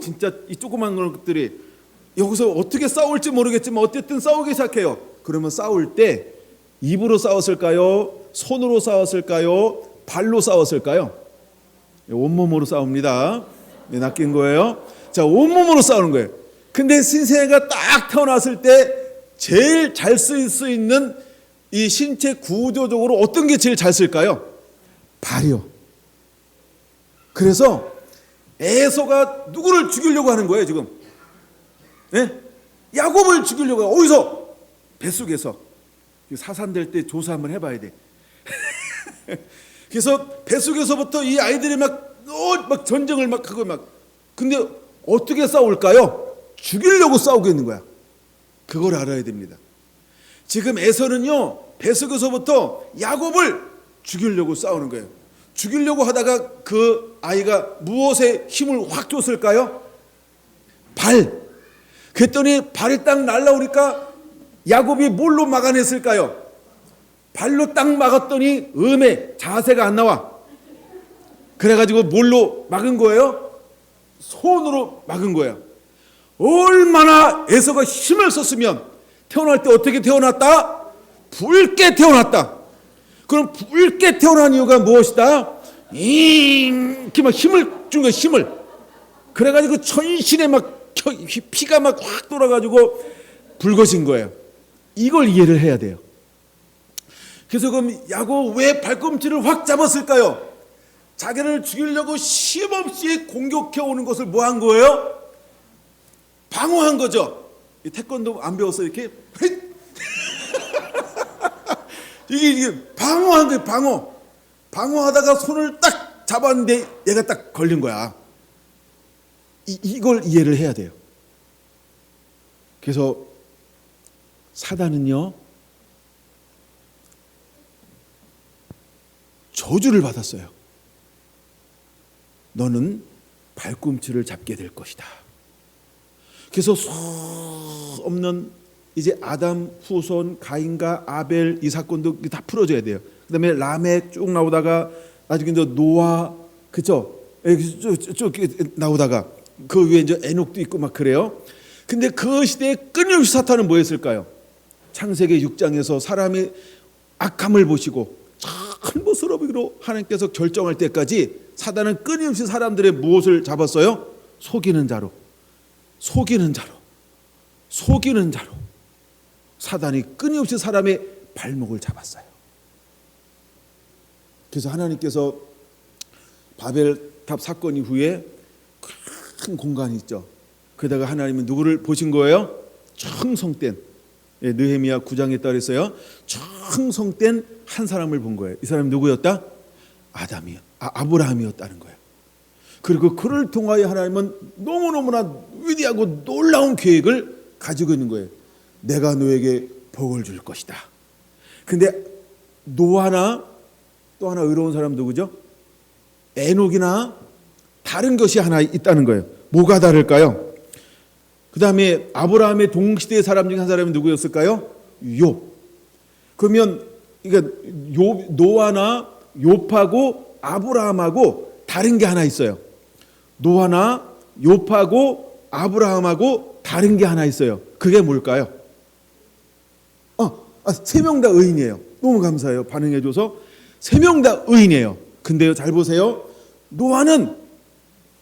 진짜 이 조그만 것들이 여기서 어떻게 싸울지 모르겠지만 어쨌든 싸우기 시작해요. 그러면 싸울 때 입으로 싸웠을까요? 손으로 싸웠을까요? 발로 싸웠을까요? 온몸으로 싸웁니다. 낚인 거예요. 자, 온몸으로 싸우는 거예요. 근데 신생아가 딱 태어났을 때 제일 잘 쓸 수 있는 이 신체 구조적으로 어떤 게 제일 잘 쓸까요? 발이요. 그래서 에서가 누구를 죽이려고 하는 거예요, 지금? 네? 야곱을 죽이려고 해요. 어디서? 뱃속에서. 사산될 때 조사 한번 해봐야 돼. 그래서 뱃속에서부터 이 아이들이 막 전쟁을 막 하고 근데 어떻게 싸울까요? 죽이려고 싸우고 있는 거야. 그걸 알아야 됩니다. 지금 에서는요, 뱃속에서부터 야곱을 죽이려고 싸우는 거예요. 죽이려고 하다가 그 아이가 무엇에 힘을 확 줬을까요? 발. 그랬더니 발이 딱 날라오니까 야곱이 뭘로 막아냈을까요? 발로 딱 막았더니 자세가 안 나와. 그래가지고 뭘로 막은 거예요? 손으로 막은 거예요. 얼마나 에서가 힘을 썼으면 태어날 때 어떻게 태어났다? 붉게 태어났다. 그럼 붉게 태어난 이유가 무엇이다? 이렇게 막 힘을 준 거야, 힘을. 그래가지고 전신에 막 피가 막 확 돌아가지고 붉어진 거예요. 이걸 이해를 해야 돼요. 그래서 그럼 야곱 왜 발꿈치를 확 잡았을까요? 자기를 죽이려고 쉼없이 공격해 오는 것을 뭐 한 거예요? 방어한 거죠. 태권도 안 배웠어요, 이렇게? 이게 방어한 거예요, 방어하다가 손을 딱 잡았는데 얘가 딱 걸린 거야. 이걸 이해를 해야 돼요. 그래서 사단은요, 저주를 받았어요. 너는 발꿈치를 잡게 될 것이다. 그래서 수 없는 이제 아담 후손 가인과 아벨 이 사건도 다 풀어줘야 돼요. 그다음에 라멕 쭉 나오다가 나중에 이제 노아, 그죠? 쭉 나오다가 그 위에 이제 에녹도 있고 막 그래요. 근데 그 시대에 끊임없이 사탄은 뭐 했을까요? 창세기 6장에서 사람이 악함을 보시고 큰 모습으로 하나님께서 결정할 때까지 사단은 끊임없이 사람들의 무엇을 잡았어요? 속이는 자로. 사단이 끊임없이 사람의 발목을 잡았어요. 그래서 하나님께서 바벨탑 사건 이후에 큰 공간이 있죠. 그러다가 하나님은 누구를 보신 거예요? 청성된, 느헤미야 9장에 따라서요, 청성된 한 사람을 본 거예요. 이 사람이 누구였다? 아브라함이었다는 거예요. 그리고 그를 통하여 하나님은 너무너무나 위대하고 놀라운 계획을 가지고 있는 거예요. 내가 너에게 복을 줄 것이다. 근데 노아나 또 하나 의로운 사람 누구죠? 에녹이나 다른 것이 하나 있다는 거예요. 뭐가 다를까요? 그 다음에 아브라함의 동시대의 사람 중에 한 사람이 누구였을까요? 욥. 그러면 노아나 욥하고 아브라함하고 다른 게 하나 있어요. 노아나 욥하고 아브라함하고 다른 게 하나 있어요. 그게 뭘까요? 세 명 다 의인이에요. 너무 감사해요. 반응해줘서. 세 명 다 의인이에요. 근데요, 잘 보세요. 노아는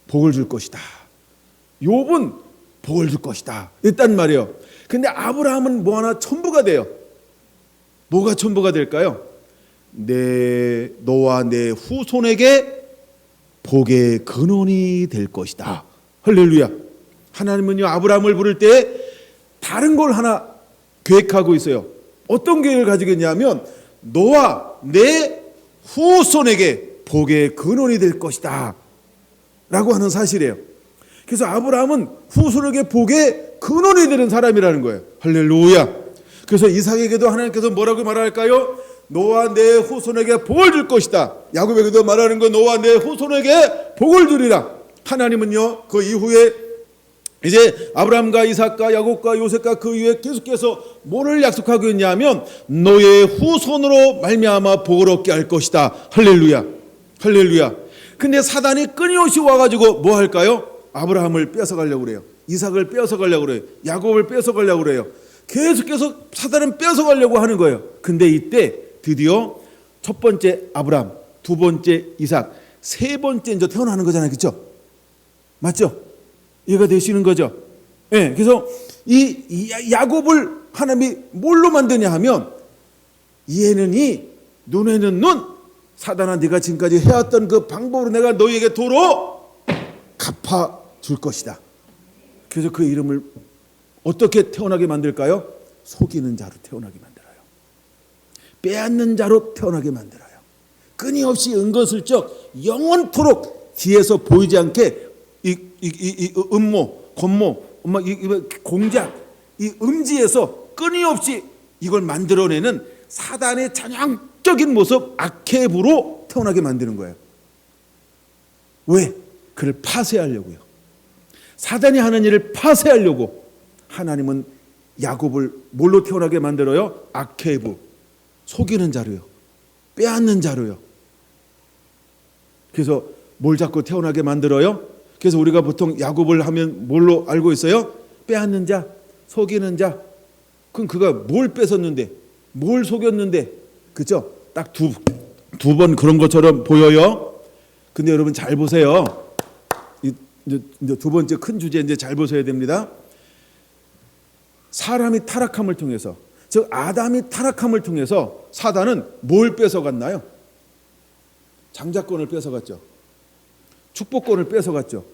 복을 줄 것이다. 욥은 복을 줄 것이다. 일단 말이에요. 근데 아브라함은 뭐 하나 첨부가 돼요. 뭐가 첨부가 될까요? 너와 내 후손에게 복의 근원이 될 것이다. 할렐루야. 하나님은요, 아브라함을 부를 때 다른 걸 하나 계획하고 있어요. 어떤 계획을 가지고 있냐면 너와 내 후손에게 복의 근원이 될 것이다 라고 하는 사실이에요. 그래서 아브라함은 후손에게 복의 근원이 되는 사람이라는 거예요. 할렐루야. 그래서 이삭에게도 하나님께서 뭐라고 말할까요? 너와 내 후손에게 복을 줄 것이다. 야곱에게도 말하는 거 너와 내 후손에게 복을 주리라. 하나님은요, 그 이후에 이제 아브라함과 이삭과 야곱과 요셉과 그 이후에 계속해서 뭐를 약속하고 있냐면 너의 후손으로 말미암아 복을 얻게 할 것이다. 할렐루야. 할렐루야. 근데 사단이 끊임없이 와가지고 뭐 할까요? 아브라함을 뺏어가려고 그래요. 이삭을 뺏어가려고 그래요. 야곱을 뺏어가려고 그래요. 계속해서 사단은 뺏어가려고 하는 거예요. 근데 이때 드디어 첫 번째 아브라함, 두 번째 이삭, 세 번째 이제 태어나는 거잖아요. 그렇죠? 맞죠? 이해가 되시는 거죠? 예. 그래서 이 야곱을 하나님이 뭘로 만드냐 하면 이에는 이, 눈에는 눈. 사단아, 네가 지금까지 해왔던 그 방법으로 내가 너희에게 도로 갚아 줄 것이다. 그래서 그 이름을 어떻게 태어나게 만들까요? 속이는 자로 태어나게 만들어요. 빼앗는 자로 태어나게 만들어요. 끊임없이 은근슬쩍 영원토록 뒤에서 보이지 않게 이 음모, 권모, 공작, 이 음지에서 끊임없이 이걸 만들어내는 사단의 전형적인 모습 아케브로 태어나게 만드는 거예요. 왜? 그를 파쇄하려고요. 사단이 하는 일을 파쇄하려고 하나님은 야곱을 뭘로 태어나게 만들어요? 아케브, 속이는 자로요. 빼앗는 자로요. 그래서 뭘 자꾸 태어나게 만들어요? 그래서 우리가 보통 야곱을 하면 뭘로 알고 있어요? 빼앗는 자, 속이는 자. 그럼 그가 뭘 뺏었는데, 뭘 속였는데, 그렇죠? 딱 두 번 그런 것처럼 보여요. 근데 여러분 잘 보세요. 이제 두 번째 큰 주제 이제 잘 보셔야 됩니다. 사람이 타락함을 통해서, 즉 아담이 타락함을 통해서 사단은 뭘 뺏어갔나요? 장자권을 뺏어갔죠. 축복권을 뺏어갔죠.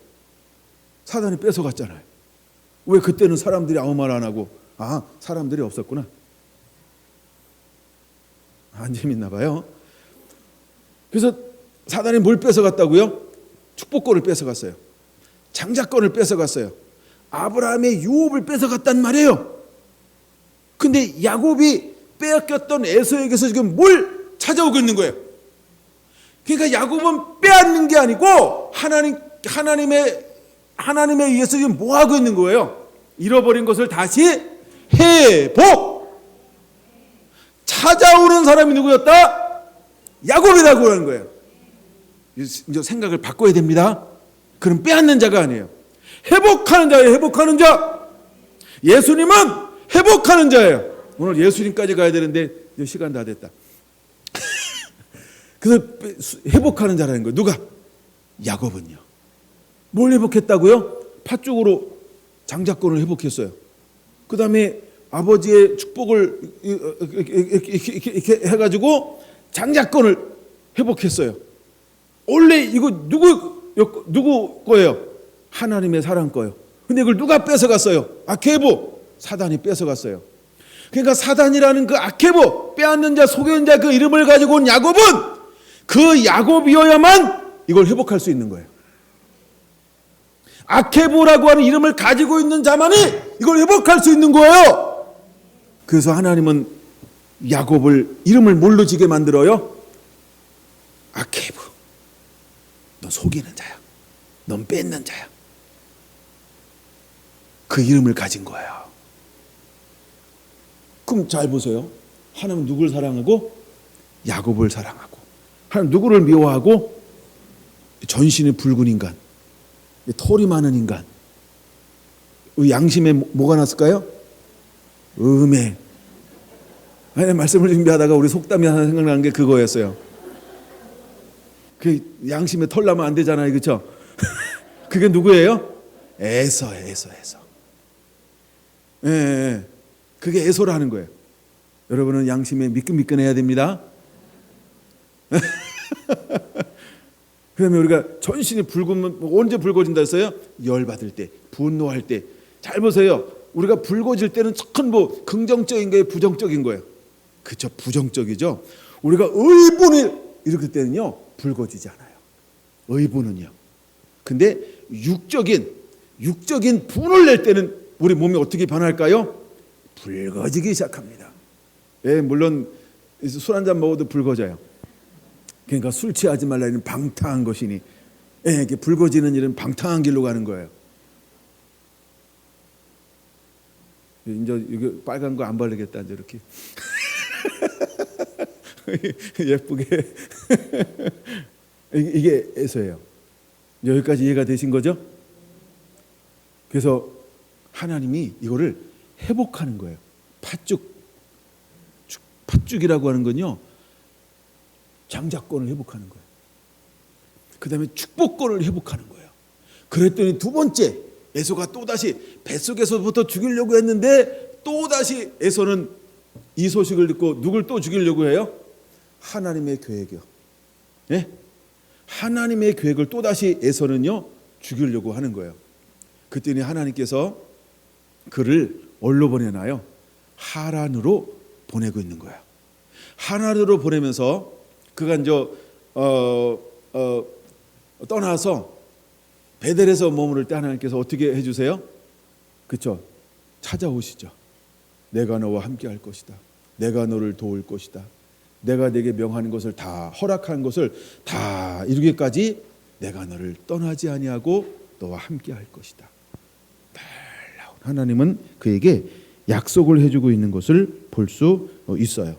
사단이 뺏어갔잖아요. 왜 그때는 사람들이 아무 말 안 하고, 사람들이 없었구나. 안 재밌나 봐요. 그래서 사단이 뭘 뺏어갔다고요? 축복권을 뺏어갔어요. 장자권을 뺏어갔어요. 아브라함의 유업을 뺏어갔단 말이에요. 근데 야곱이 빼앗겼던 에서에게서 지금 뭘 찾아오고 있는 거예요? 그러니까 야곱은 빼앗는 게 아니고 하나님에 의해서 지금 뭐 하고 있는 거예요? 잃어버린 것을 다시 회복. 찾아오는 사람이 누구였다? 야곱이라고 하는 거예요. 이제 생각을 바꿔야 됩니다. 그럼 빼앗는 자가 아니에요. 회복하는 자예요. 회복하는 자. 예수님은 회복하는 자예요. 오늘 예수님까지 가야 되는데 이제 시간 다 됐다. 그래서 회복하는 자라는 거예요. 누가? 야곱은요. 뭘 회복했다고요? 팥죽으로 장자권을 회복했어요. 그 다음에 아버지의 축복을 이렇게 해가지고 장자권을 회복했어요. 원래 이거 누구 거예요? 하나님의 사랑 거예요. 근데 이걸 누가 뺏어갔어요? 아케보, 사단이 뺏어갔어요. 그러니까 사단이라는 그 아케보, 빼앗는 자, 속이는 자, 그 이름을 가지고 온 야곱은 그 야곱이어야만 이걸 회복할 수 있는 거예요. 아케보라고 하는 이름을 가지고 있는 자만이 이걸 회복할 수 있는 거예요. 그래서 하나님은 야곱을 이름을 뭘로 지게 만들어요? 아케보. 넌 속이는 자야. 넌 뺏는 자야. 그 이름을 가진 거예요. 그럼 잘 보세요. 하나님은 누굴 사랑하고? 야곱을 사랑하고. 하나님 누구를 미워하고? 전신이 붉은 인간, 털이 많은 인간. 양심에 뭐가 났을까요? 음해. 아니, 말씀을 준비하다가 우리 속담이 하나 생각나는 게 그거였어요. 그 양심에 털 나면 안 되잖아요, 그렇죠? 그게 누구예요? 에서예요, 에서. 예, 그게 에서라는 거예요. 여러분은 양심에 미끈미끈해야 됩니다. 그러면 우리가 전신이 붉으면 언제 붉어진다 했어요? 열받을 때, 분노할 때. 잘 보세요. 우리가 붉어질 때는 참 뭐 긍정적인 거예요, 부정적인 거예요? 그렇죠, 부정적이죠. 우리가 의분을 일으킬 때는요 붉어지지 않아요. 의분은요. 근데 육적인 분을 낼 때는 우리 몸이 어떻게 변할까요? 붉어지기 시작합니다. 예, 물론 술 한잔 먹어도 붉어져요. 그러니까 술 취하지 말라 이는 방탕한 것이니, 예, 이렇게 붉어지는 일은 방탕한 길로 가는 거예요. 이제 이거 빨간 거 안 바르겠다, 이제 이렇게 예쁘게. 이게 에서예요. 여기까지 이해가 되신 거죠? 그래서 하나님이 이거를 회복하는 거예요. 팥죽이라고 하는 건요, 장자권을 회복하는 거예요. 그 다음에 축복권을 회복하는 거예요. 그랬더니 두 번째, 에서가 또다시 뱃속에서부터 죽이려고 했는데 또다시 에서는 이 소식을 듣고 누굴 또 죽이려고 해요? 하나님의 계획이요. 예? 하나님의 계획을 또다시 에서는요 죽이려고 하는 거예요. 그랬더니 하나님께서 그를 어디로 보내나요? 하란으로 보내고 있는 거예요. 하란으로 보내면서 그가 이제 떠나서 베델에서 머무를 때 하나님께서 어떻게 해주세요? 그렇죠? 찾아오시죠. 내가 너와 함께 할 것이다. 내가 너를 도울 것이다. 내가 내게 명하는 것을 다, 허락하는 것을 다 이루기까지 내가 너를 떠나지 아니하고 너와 함께 할 것이다. 놀라운 하나님은 그에게 약속을 해주고 있는 것을 볼 수 있어요.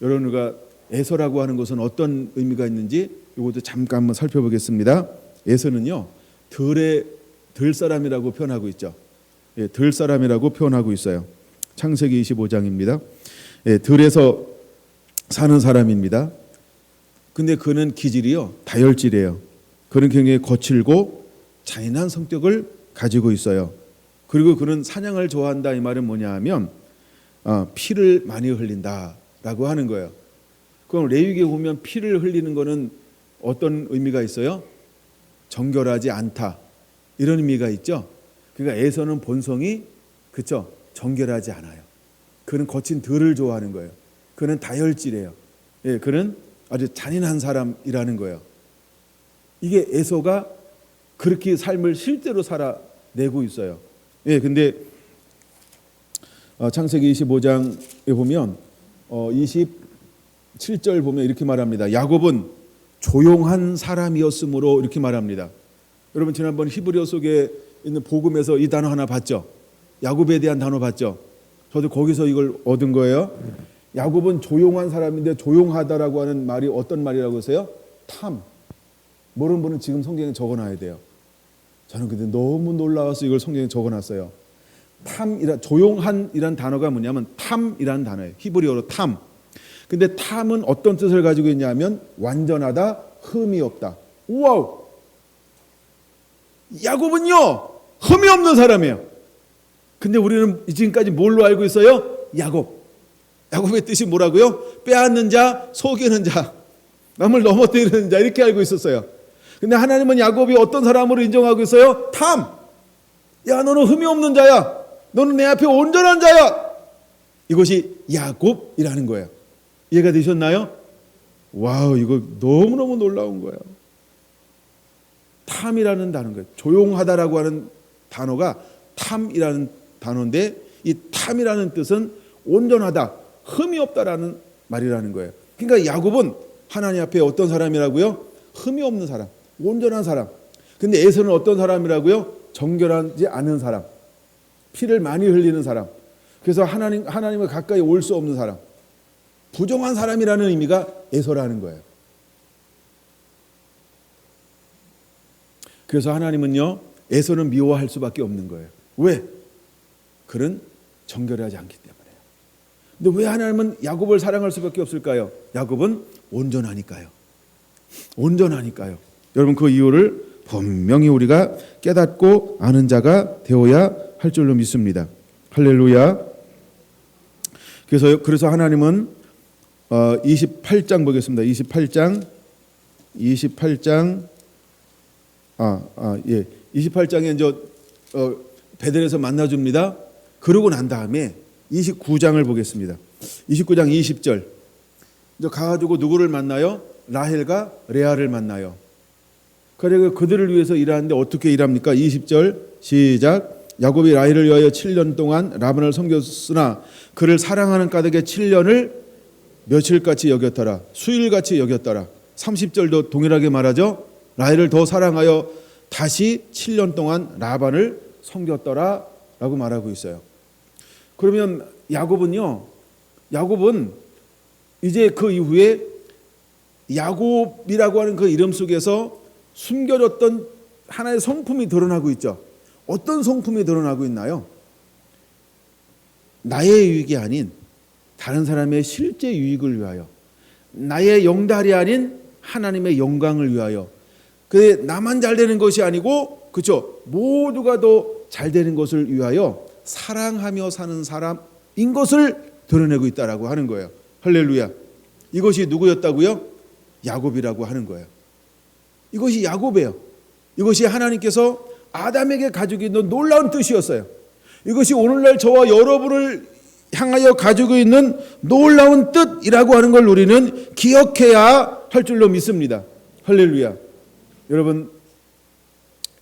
여러분, 우리가 에서라고 하는 것은 어떤 의미가 있는지 이것도 잠깐 한번 살펴보겠습니다. 에서는요 들 사람이라고 표현하고 있죠. 예, 들 사람이라고 표현하고 있어요. 창세기 25장입니다. 예, 들에서 사는 사람입니다. 근데 그는 기질이요 다혈질이에요. 그는 굉장히 거칠고 잔인한 성격을 가지고 있어요. 그리고 그는 사냥을 좋아한다. 이 말은 뭐냐 하면 피를 많이 흘린다라고 하는 거예요. 그럼 레위기에 보면 피를 흘리는 거는 어떤 의미가 있어요? 정결하지 않다, 이런 의미가 있죠. 그러니까 에서는 본성이, 그렇죠, 정결하지 않아요. 그는 거친 들을 좋아하는 거예요. 그는 다혈질이에요. 예, 그는 아주 잔인한 사람이라는 거예요. 이게 에서가 그렇게 삶을 실제로 살아내고 있어요. 예, 근데 창세기 25장에 보면 27절 보면 이렇게 말합니다. 야곱은 조용한 사람이었으므로, 이렇게 말합니다. 여러분, 지난번 히브리어 속에 있는 복음에서 이 단어 하나 봤죠? 야곱에 대한 단어 봤죠? 저도 거기서 이걸 얻은 거예요. 야곱은 조용한 사람인데 조용하다라고 하는 말이 어떤 말이라고 하세요? 탐. 모르는 분은 지금 성경에 적어놔야 돼요. 저는 근데 너무 놀라워서 이걸 성경에 적어놨어요. 조용한이란 단어가 뭐냐면 탐이라는 단어예요. 히브리어로 탐. 근데 탐은 어떤 뜻을 가지고 있냐면 완전하다, 흠이 없다. 우와우! 야곱은요 흠이 없는 사람이에요. 근데 우리는 지금까지 뭘로 알고 있어요? 야곱. 야곱의 뜻이 뭐라고요? 빼앗는 자, 속이는 자, 남을 넘어뜨리는 자, 이렇게 알고 있었어요. 근데 하나님은 야곱이 어떤 사람으로 인정하고 있어요? 탐. 야, 너는 흠이 없는 자야. 너는 내 앞에 온전한 자야. 이것이 야곱이라는 거예요. 이해가 되셨나요? 와우, 이거 너무너무 놀라운 거예요. 탐이라는 단어인 거예요. 조용하다라고 하는 단어가 탐이라는 단어인데, 이 탐이라는 뜻은 온전하다, 흠이 없다라는 말이라는 거예요. 그러니까 야곱은 하나님 앞에 어떤 사람이라고요? 흠이 없는 사람, 온전한 사람. 근데 에서는 어떤 사람이라고요? 정결하지 않은 사람, 피를 많이 흘리는 사람. 그래서 하나님을 가까이 올 수 없는 사람, 부정한 사람이라는 의미가 에서라는 거예요. 그래서 하나님은요, 에서는 미워할 수밖에 없는 거예요. 왜? 그는 정결하지 않기 때문에요. 근데 왜 하나님은 야곱을 사랑할 수밖에 없을까요? 야곱은 온전하니까요. 온전하니까요. 여러분, 그 이유를 분명히 우리가 깨닫고 아는 자가 되어야 할 줄로 믿습니다. 할렐루야. 그래서 하나님은 28장 보겠습니다. 28장에 이제 베델에서 만나줍니다. 그러고 난 다음에 29장을 보겠습니다. 29장 20절. 이제 가가지고 누구를 만나요? 라헬과 레아를 만나요. 그래서 그들을 위해서 일하는데 어떻게 일합니까? 20절 시작. 야곱이 라헬을 위하여 7년 동안 라반을 섬겼으나 그를 사랑하는 까닭에 7년을 며칠같이 여겼더라. 수일같이 여겼더라. 30절도 동일하게 말하죠. 라헬을 더 사랑하여 다시 7년 동안 라반을 섬겼더라 라고 말하고 있어요. 그러면 야곱은 이제 그 이후에 야곱이라고 하는 그 이름 속에서 숨겨졌던 하나의 성품이 드러나고 있죠. 어떤 성품이 드러나고 있나요? 나의 유익이 아닌 다른 사람의 실제 유익을 위하여, 나의 영달이 아닌 하나님의 영광을 위하여, 그게 나만 잘 되는 것이 아니고, 그렇죠? 모두가 더 잘 되는 것을 위하여 사랑하며 사는 사람인 것을 드러내고 있다라고 하는 거예요. 할렐루야. 이것이 누구였다고요? 야곱이라고 하는 거예요. 이것이 야곱이에요. 이것이 하나님께서 아담에게 가지고 있는 놀라운 뜻이었어요. 이것이 오늘날 저와 여러분을 향하여 가지고 있는 놀라운 뜻이라고 하는 걸 우리는 기억해야 할 줄로 믿습니다. 할렐루야. 여러분,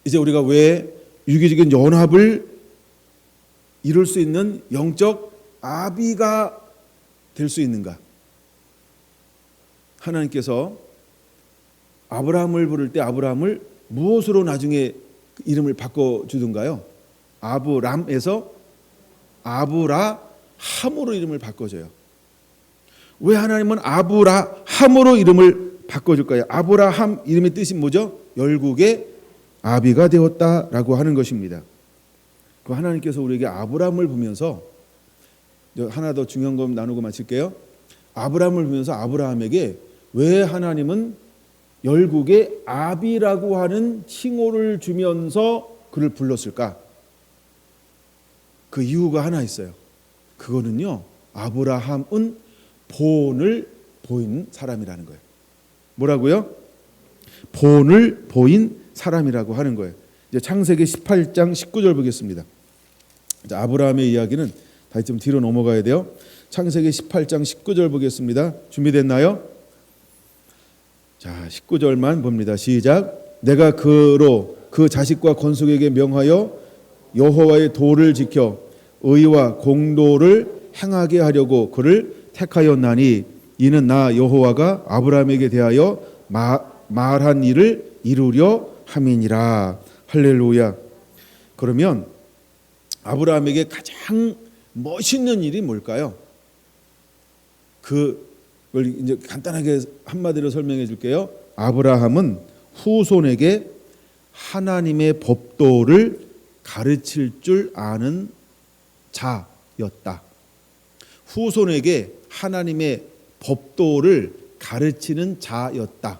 이제 우리가 왜 유기적인 연합을 이룰 수 있는 영적 아비가 될 수 있는가? 하나님께서 아브라함을 부를 때 아브라함을 무엇으로 나중에 이름을 바꿔주던가요? 아브람에서 아브라함으로 이름을 바꿔줘요. 왜 하나님은 아브라함으로 이름을 바꿔줄까요? 아브라함 이름의 뜻이 뭐죠? 열국의 아비가 되었다라고 하는 것입니다. 그 하나님께서 우리에게 아브라함을 보면서, 하나 더 중요한 거 나누고 마칠게요. 아브라함을 보면서 아브라함에게 왜 하나님은 열국의 아비라고 하는 칭호를 주면서 그를 불렀을까? 그 이유가 하나 있어요. 그거는요, 아브라함은 본을 보인 사람이라는 거예요. 뭐라고요? 본을 보인 사람이라고 하는 거예요. 이제 창세기 18장 19절 보겠습니다. 아브라함의 이야기는 다시 좀 뒤로 넘어가야 돼요. 창세기 18장 19절 보겠습니다. 준비됐나요? 자, 19절만 봅니다. 시작. 내가 그로 그 자식과 건숙에게 명하여 여호와의 도를 지켜 의와 공도를 행하게 하려고 그를 택하였나니 이는 나 여호와가 아브라함에게 대하여 말한 일을 이루려 함이니라. 할렐루야. 그러면 아브라함에게 가장 멋있는 일이 뭘까요? 그걸 이제 간단하게 한마디로 설명해 줄게요. 아브라함은 후손에게 하나님의 법도를 가르칠 줄 아는 자였다. 후손에게 하나님의 법도를 가르치는 자였다.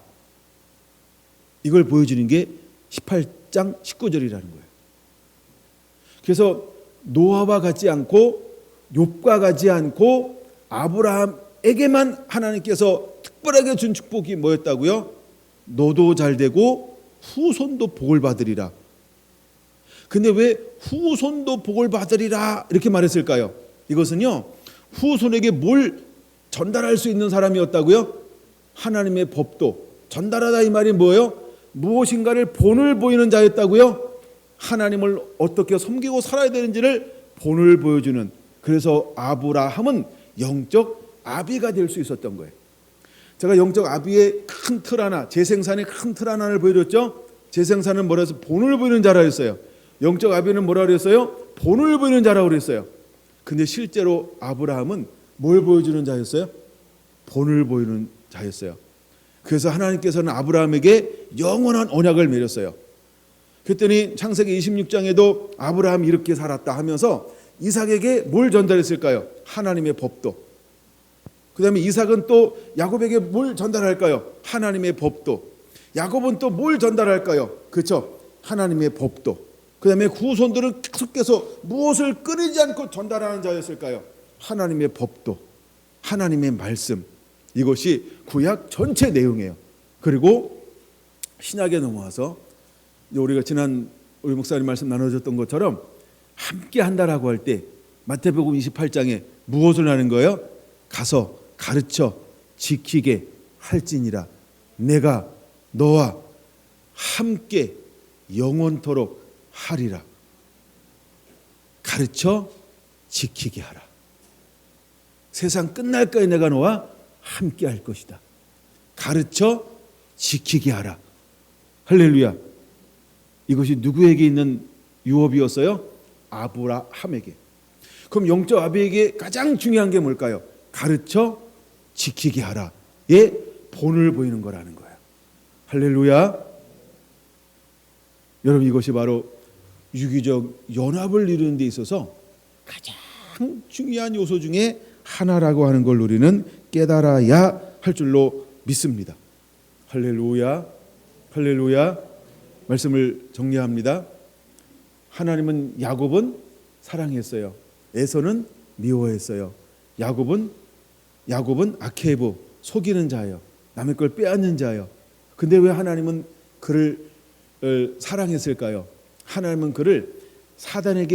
이걸 보여주는 게 18장 19절이라는 거예요. 그래서 노아와 같지 않고 욥과 같지 않고 아브라함에게만 하나님께서 특별하게 준 축복이 뭐였다고요? 너도 잘 되고 후손도 복을 받으리라. 근데 왜 후손도 복을 받으리라 이렇게 말했을까요? 이것은요, 후손에게 뭘 전달할 수 있는 사람이었다고요? 하나님의 법도 전달하다, 이 말이 뭐예요? 무엇인가를 본을 보이는 자였다고요? 하나님을 어떻게 섬기고 살아야 되는지를 본을 보여주는, 그래서 아브라함은 영적 아비가 될 수 있었던 거예요. 제가 영적 아비의 큰 틀 하나, 재생산의 큰 틀 하나를 보여줬죠. 재생산은 뭐라 해서 본을 보이는 자라 했어요. 영적 아비는 뭐라 그랬어요? 본을 보이는 자라고 그랬어요. 근데 실제로 아브라함은 뭘 보여주는 자였어요? 본을 보이는 자였어요. 그래서 하나님께서는 아브라함에게 영원한 언약을 맺었어요. 그랬더니 창세기 26장에도 아브라함이 이렇게 살았다 하면서 이삭에게 뭘 전달했을까요? 하나님의 법도. 그 다음에 이삭은 또 야곱에게 뭘 전달할까요? 하나님의 법도. 야곱은 또 뭘 전달할까요? 그렇죠? 하나님의 법도. 그 다음에 후손들은 계속해서 무엇을 끊이지 않고 전달하는 자였을까요? 하나님의 법도, 하나님의 말씀. 이것이 구약 전체 내용이에요. 그리고 신약에 넘어와서 우리가 지난 우리 목사님 말씀 나눠줬던 것처럼 함께 한다라고 할 때 마태복음 28장에 무엇을 하는 거예요? 가서 가르쳐 지키게 할지니라. 내가 너와 함께 영원토록 하리라. 가르쳐 지키게 하라. 세상 끝날까지 내가 너와 함께 할 것이다. 가르쳐 지키게 하라. 할렐루야. 이것이 누구에게 있는 유업이었어요? 아브라함에게. 그럼 영적 아비에게 가장 중요한 게 뭘까요? 가르쳐 지키게 하라의 본을 보이는 거라는 거예요. 할렐루야. 여러분, 이것이 바로 유기적 연합을 이루는 데 있어서 가장 중요한 요소 중에 하나라고 하는 걸 우리는 깨달아야 할 줄로 믿습니다. 할렐루야. 할렐루야. 말씀을 정리합니다. 하나님은 야곱은 사랑했어요. 에서는 미워했어요. 야곱은 아케브, 속이는 자예요. 남의 걸 빼앗는 자예요. 근데 왜 하나님은 그를 사랑했을까요? 하나님은 그를 사단에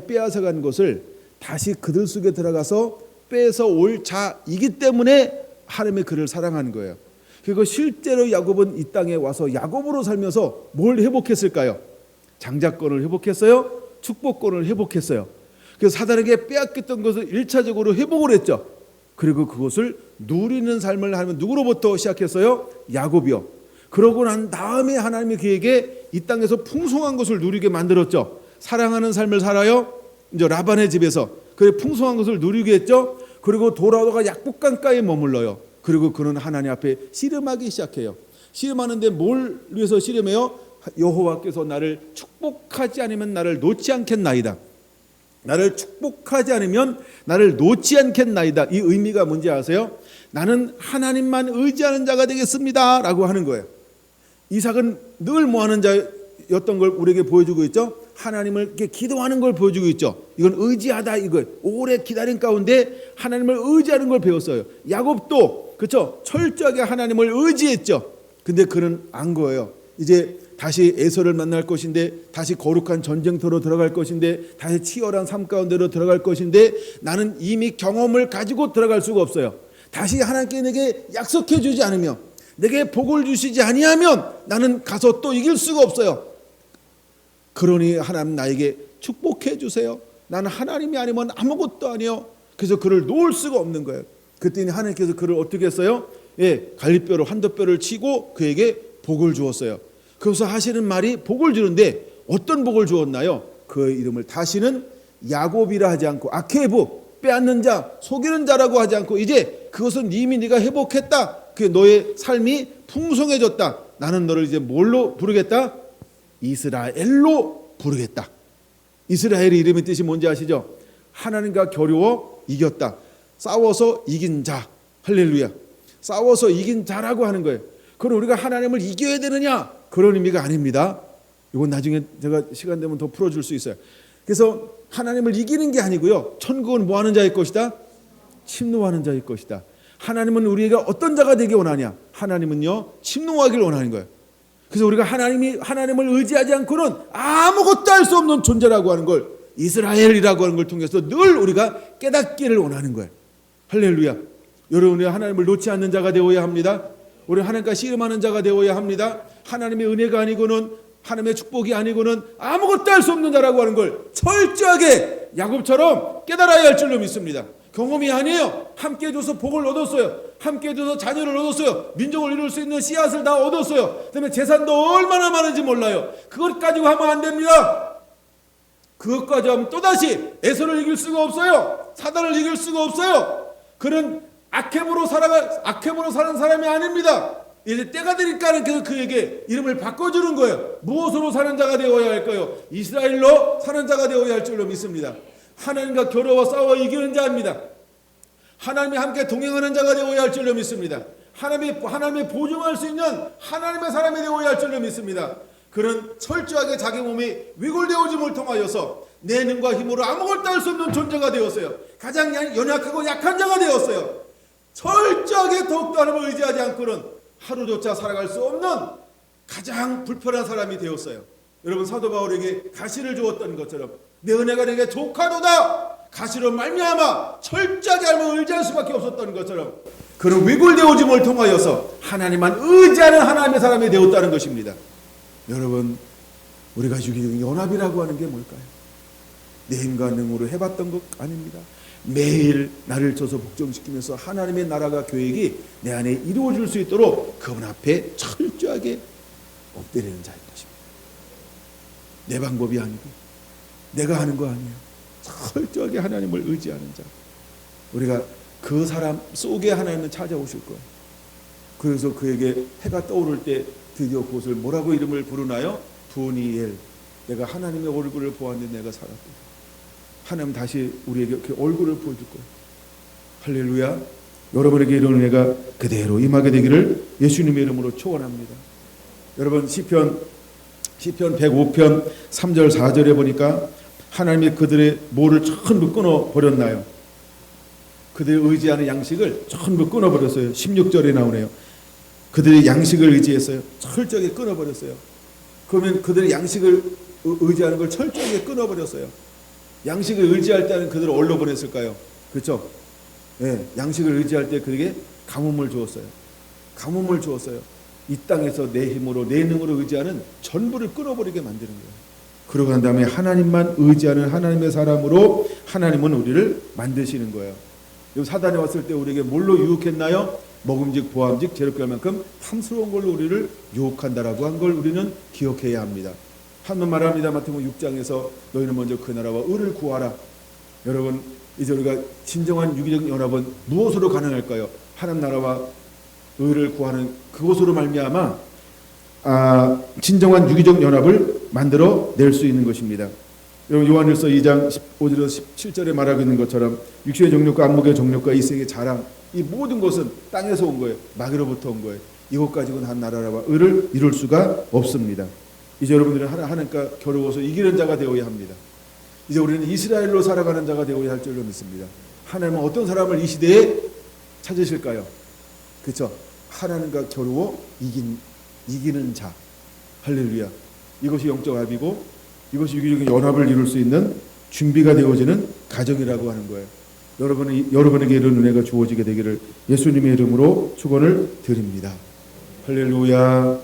빼앗아간 것을 다시 그들 속에 들어가서 빼서 올 자이기 때문에 하나님의 그를 사랑하는 거예요. 그리고 실제로 야곱은 이 땅에 와서 야곱으로 살면서 뭘 회복했을까요? 장자권을 회복했어요. 축복권을 회복했어요. 그래서 사단에게 빼앗겼던 것을 1차적으로 회복을 했죠. 그리고 그것을 누리는 삶을 하면 누구로부터 시작했어요? 야곱이요. 그러고 난 다음에 하나님이 그에게 이 땅에서 풍성한 것을 누리게 만들었죠. 사랑하는 삶을 살아요. 이제 라반의 집에서 그래 풍성한 것을 누리게 했죠. 그리고 돌아오다가 약복강가에 머물러요. 그리고 그는 하나님 앞에 씨름하기 시작해요. 씨름하는데 뭘 위해서 씨름해요? 여호와께서 나를 축복하지 않으면 나를 놓지 않겠나이다. 나를 축복하지 않으면 나를 놓지 않겠나이다. 이 의미가 뭔지 아세요? 나는 하나님만 의지하는 자가 되겠습니다 라고 하는 거예요. 이삭은 늘 뭐하는 자였던 걸 우리에게 보여주고 있죠. 하나님을 이렇게 기도하는 걸 보여주고 있죠. 이건 의지하다, 이거 오래 기다린 가운데 하나님을 의지하는 걸 배웠어요. 야곱도 그렇죠, 철저하게 하나님을 의지했죠. 근데 그는 안 거예요. 이제 다시 에서를 만날 것인데, 다시 거룩한 전쟁터로 들어갈 것인데, 다시 치열한 삶 가운데로 들어갈 것인데, 나는 이미 경험을 가지고 들어갈 수가 없어요. 다시 하나님께 내게 약속해 주지 않으면, 내게 복을 주시지 아니하면 나는 가서 또 이길 수가 없어요. 그러니 하나님 나에게 축복해 주세요. 나는 하나님이 아니면 아무것도 아니요. 그래서 그를 놓을 수가 없는 거예요. 그랬더니 하나님께서 그를 어떻게 했어요? 갈빗뼈로 환도뼈를 치고 그에게 복을 주었어요. 그래서 하시는 말이 복을 주는데 어떤 복을 주었나요? 그의 이름을 다시는 야곱이라 하지 않고 아케브, 빼앗는 자, 속이는 자라고 하지 않고 이제 그것은 이미 네가 회복했다. 그 너의 삶이 풍성해졌다. 나는 너를 이제 뭘로 부르겠다? 이스라엘로 부르겠다. 이스라엘의 이름의 뜻이 뭔지 아시죠? 하나님과 겨루어 이겼다. 싸워서 이긴 자. 할렐루야. 싸워서 이긴 자라고 하는 거예요. 그럼 우리가 하나님을 이겨야 되느냐? 그런 의미가 아닙니다. 이건 나중에 제가 시간 되면 더 풀어줄 수 있어요. 그래서 하나님을 이기는 게 아니고요. 천국은 뭐 하는 자의 것이다? 침노하는 자의 것이다. 하나님은 우리가 어떤 자가 되기 원하냐? 하나님은요, 침노하기를 원하는 거예요. 그래서 우리가 하나님을 의지하지 않고는 아무것도 할 수 없는 존재라고 하는 걸, 이스라엘이라고 하는 걸 통해서 늘 우리가 깨닫기를 원하는 거예요. 할렐루야. 여러분, 우리 하나님을 놓지 않는 자가 되어야 합니다. 우리 하나님과 씨름하는 자가 되어야 합니다. 하나님의 은혜가 아니고는, 하나님의 축복이 아니고는 아무것도 할 수 없는 자라고 하는 걸 철저하게 야곱처럼 깨달아야 할 줄로 믿습니다. 경험이 아니에요. 함께 해줘서 복을 얻었어요. 함께 해줘서 자녀를 얻었어요. 민족을 이룰 수 있는 씨앗을 다 얻었어요. 그다음에 재산도 얼마나 많은지 몰라요. 그것 가지고 하면 안 됩니다. 그것까지 하면 또다시 에서를 이길 수가 없어요. 사단을 이길 수가 없어요. 그는 악행으로 사는 사람이 아닙니다. 이제 때가 되니까 그에게 이름을 바꿔주는 거예요. 무엇으로 사는 자가 되어야 할까요? 이스라엘로 사는 자가 되어야 할 줄로 믿습니다. 하나님과 겨루어 싸워 이기는 자입니다. 하나님이 함께 동행하는 자가 되어야 할 줄로 믿습니다. 하나님의 보증할 수 있는 하나님의 사람이 되어야 할 줄로 믿습니다. 그는 철저하게 자기 몸이 위골되어짐을 통하여서 내 능과 힘으로 아무것도 할 수 없는 존재가 되었어요. 가장 연약하고 약한 자가 되었어요. 철저하게 더욱더 하나님을 의지하지 않고는 하루조차 살아갈 수 없는 가장 불편한 사람이 되었어요. 여러분, 사도 바울에게 가시를 주었던 것처럼 내 은혜가 내게 족하도다. 가시로 말미암아 철저하게 하나님을 의지할 수밖에 없었던 것처럼 그는 위골되어짐을 통하여서 하나님만 의지하는 하나님의 사람이 되었다는 것입니다. 여러분, 우리가 유기적인 연합이라고 하는 게 뭘까요? 내 힘과 능으로 해봤던 것 아닙니다. 매일 나를 쳐서 복종시키면서 하나님의 나라가 계획이 내 안에 이루어질 수 있도록 그분 앞에 철저하게 엎드리는 자인 것입니다. 내 방법이 아니고 내가 하는 거 아니에요. 철저하게 하나님을 의지하는 자. 우리가 그 사람 속에 하나님은 찾아오실 거예요. 그래서 그에게 해가 떠오를 때 드디어 그것을 뭐라고 이름을 부르나요? 두니엘. 내가 하나님의 얼굴을 보았는데 내가 살았다. 하나님 다시 우리에게 그 얼굴을 보여줄 거예요. 할렐루야. 여러분에게 이런 은혜가 그대로 임하게 되기를 예수님의 이름으로 축원합니다. 여러분, 시편 105편 3절 4절에 보니까 하나님이 그들의 뭐를 전부 끊어버렸나요? 그들의 의지하는 양식을 전부 끊어버렸어요. 16절에 나오네요. 그들의 양식을 의지했어요. 철저하게 끊어버렸어요. 그러면 그들의 양식을 의지하는 걸 철저하게 끊어버렸어요. 양식을 의지할 때는 그들을 어디로 보냈을까요? 그렇죠? 네, 양식을 의지할 때 그에게 가뭄을 주었어요. 가뭄을 주었어요. 이 땅에서 내 힘으로 내 능으로 의지하는 전부를 끊어버리게 만드는 거예요. 그러고 난 다음에 하나님만 의지하는 하나님의 사람으로 하나님은 우리를 만드시는 거예요. 사단이 왔을 때 우리에게 뭘로 유혹했나요? 먹음직 보암직 재롭게 할 만큼 탐스러운 걸로 우리를 유혹한다라고 한 걸 우리는 기억해야 합니다. 한번 말합니다. 마태복음 6장에서 너희는 먼저 그 나라와 의를 구하라. 여러분, 이제 우리가 진정한 유기적 연합은 무엇으로 가능할까요? 하나님 나라와 의를 구하는 그것으로 말미암아 진정한 유기적 연합을 만들어 낼 수 있는 것입니다. 여러분, 요한일서 2장 15절에서 17절에 말하고 있는 것처럼 육신의 정욕과 안목의 정욕과 이생의 자랑, 이 모든 것은 땅에서 온 거예요. 마귀로부터 온 거예요. 이것 가지고는 한 나라와 의를 이룰 수가 없습니다. 이제 여러분들은 하나님과 겨루어서 이기는 자가 되어야 합니다. 이제 우리는 이스라엘로 살아가는 자가 되어야 할 줄로 믿습니다. 하나님은 어떤 사람을 이 시대에 찾으실까요? 그렇죠? 하나님과 겨루어 이기는 자. 할렐루야. 이것이 영적 합이고 이것이 유기적인 연합을 이룰 수 있는 준비가 되어지는 가정이라고 하는 거예요. 여러분에게 이런 은혜가 주어지게 되기를 예수님의 이름으로 축원을 드립니다. 할렐루야.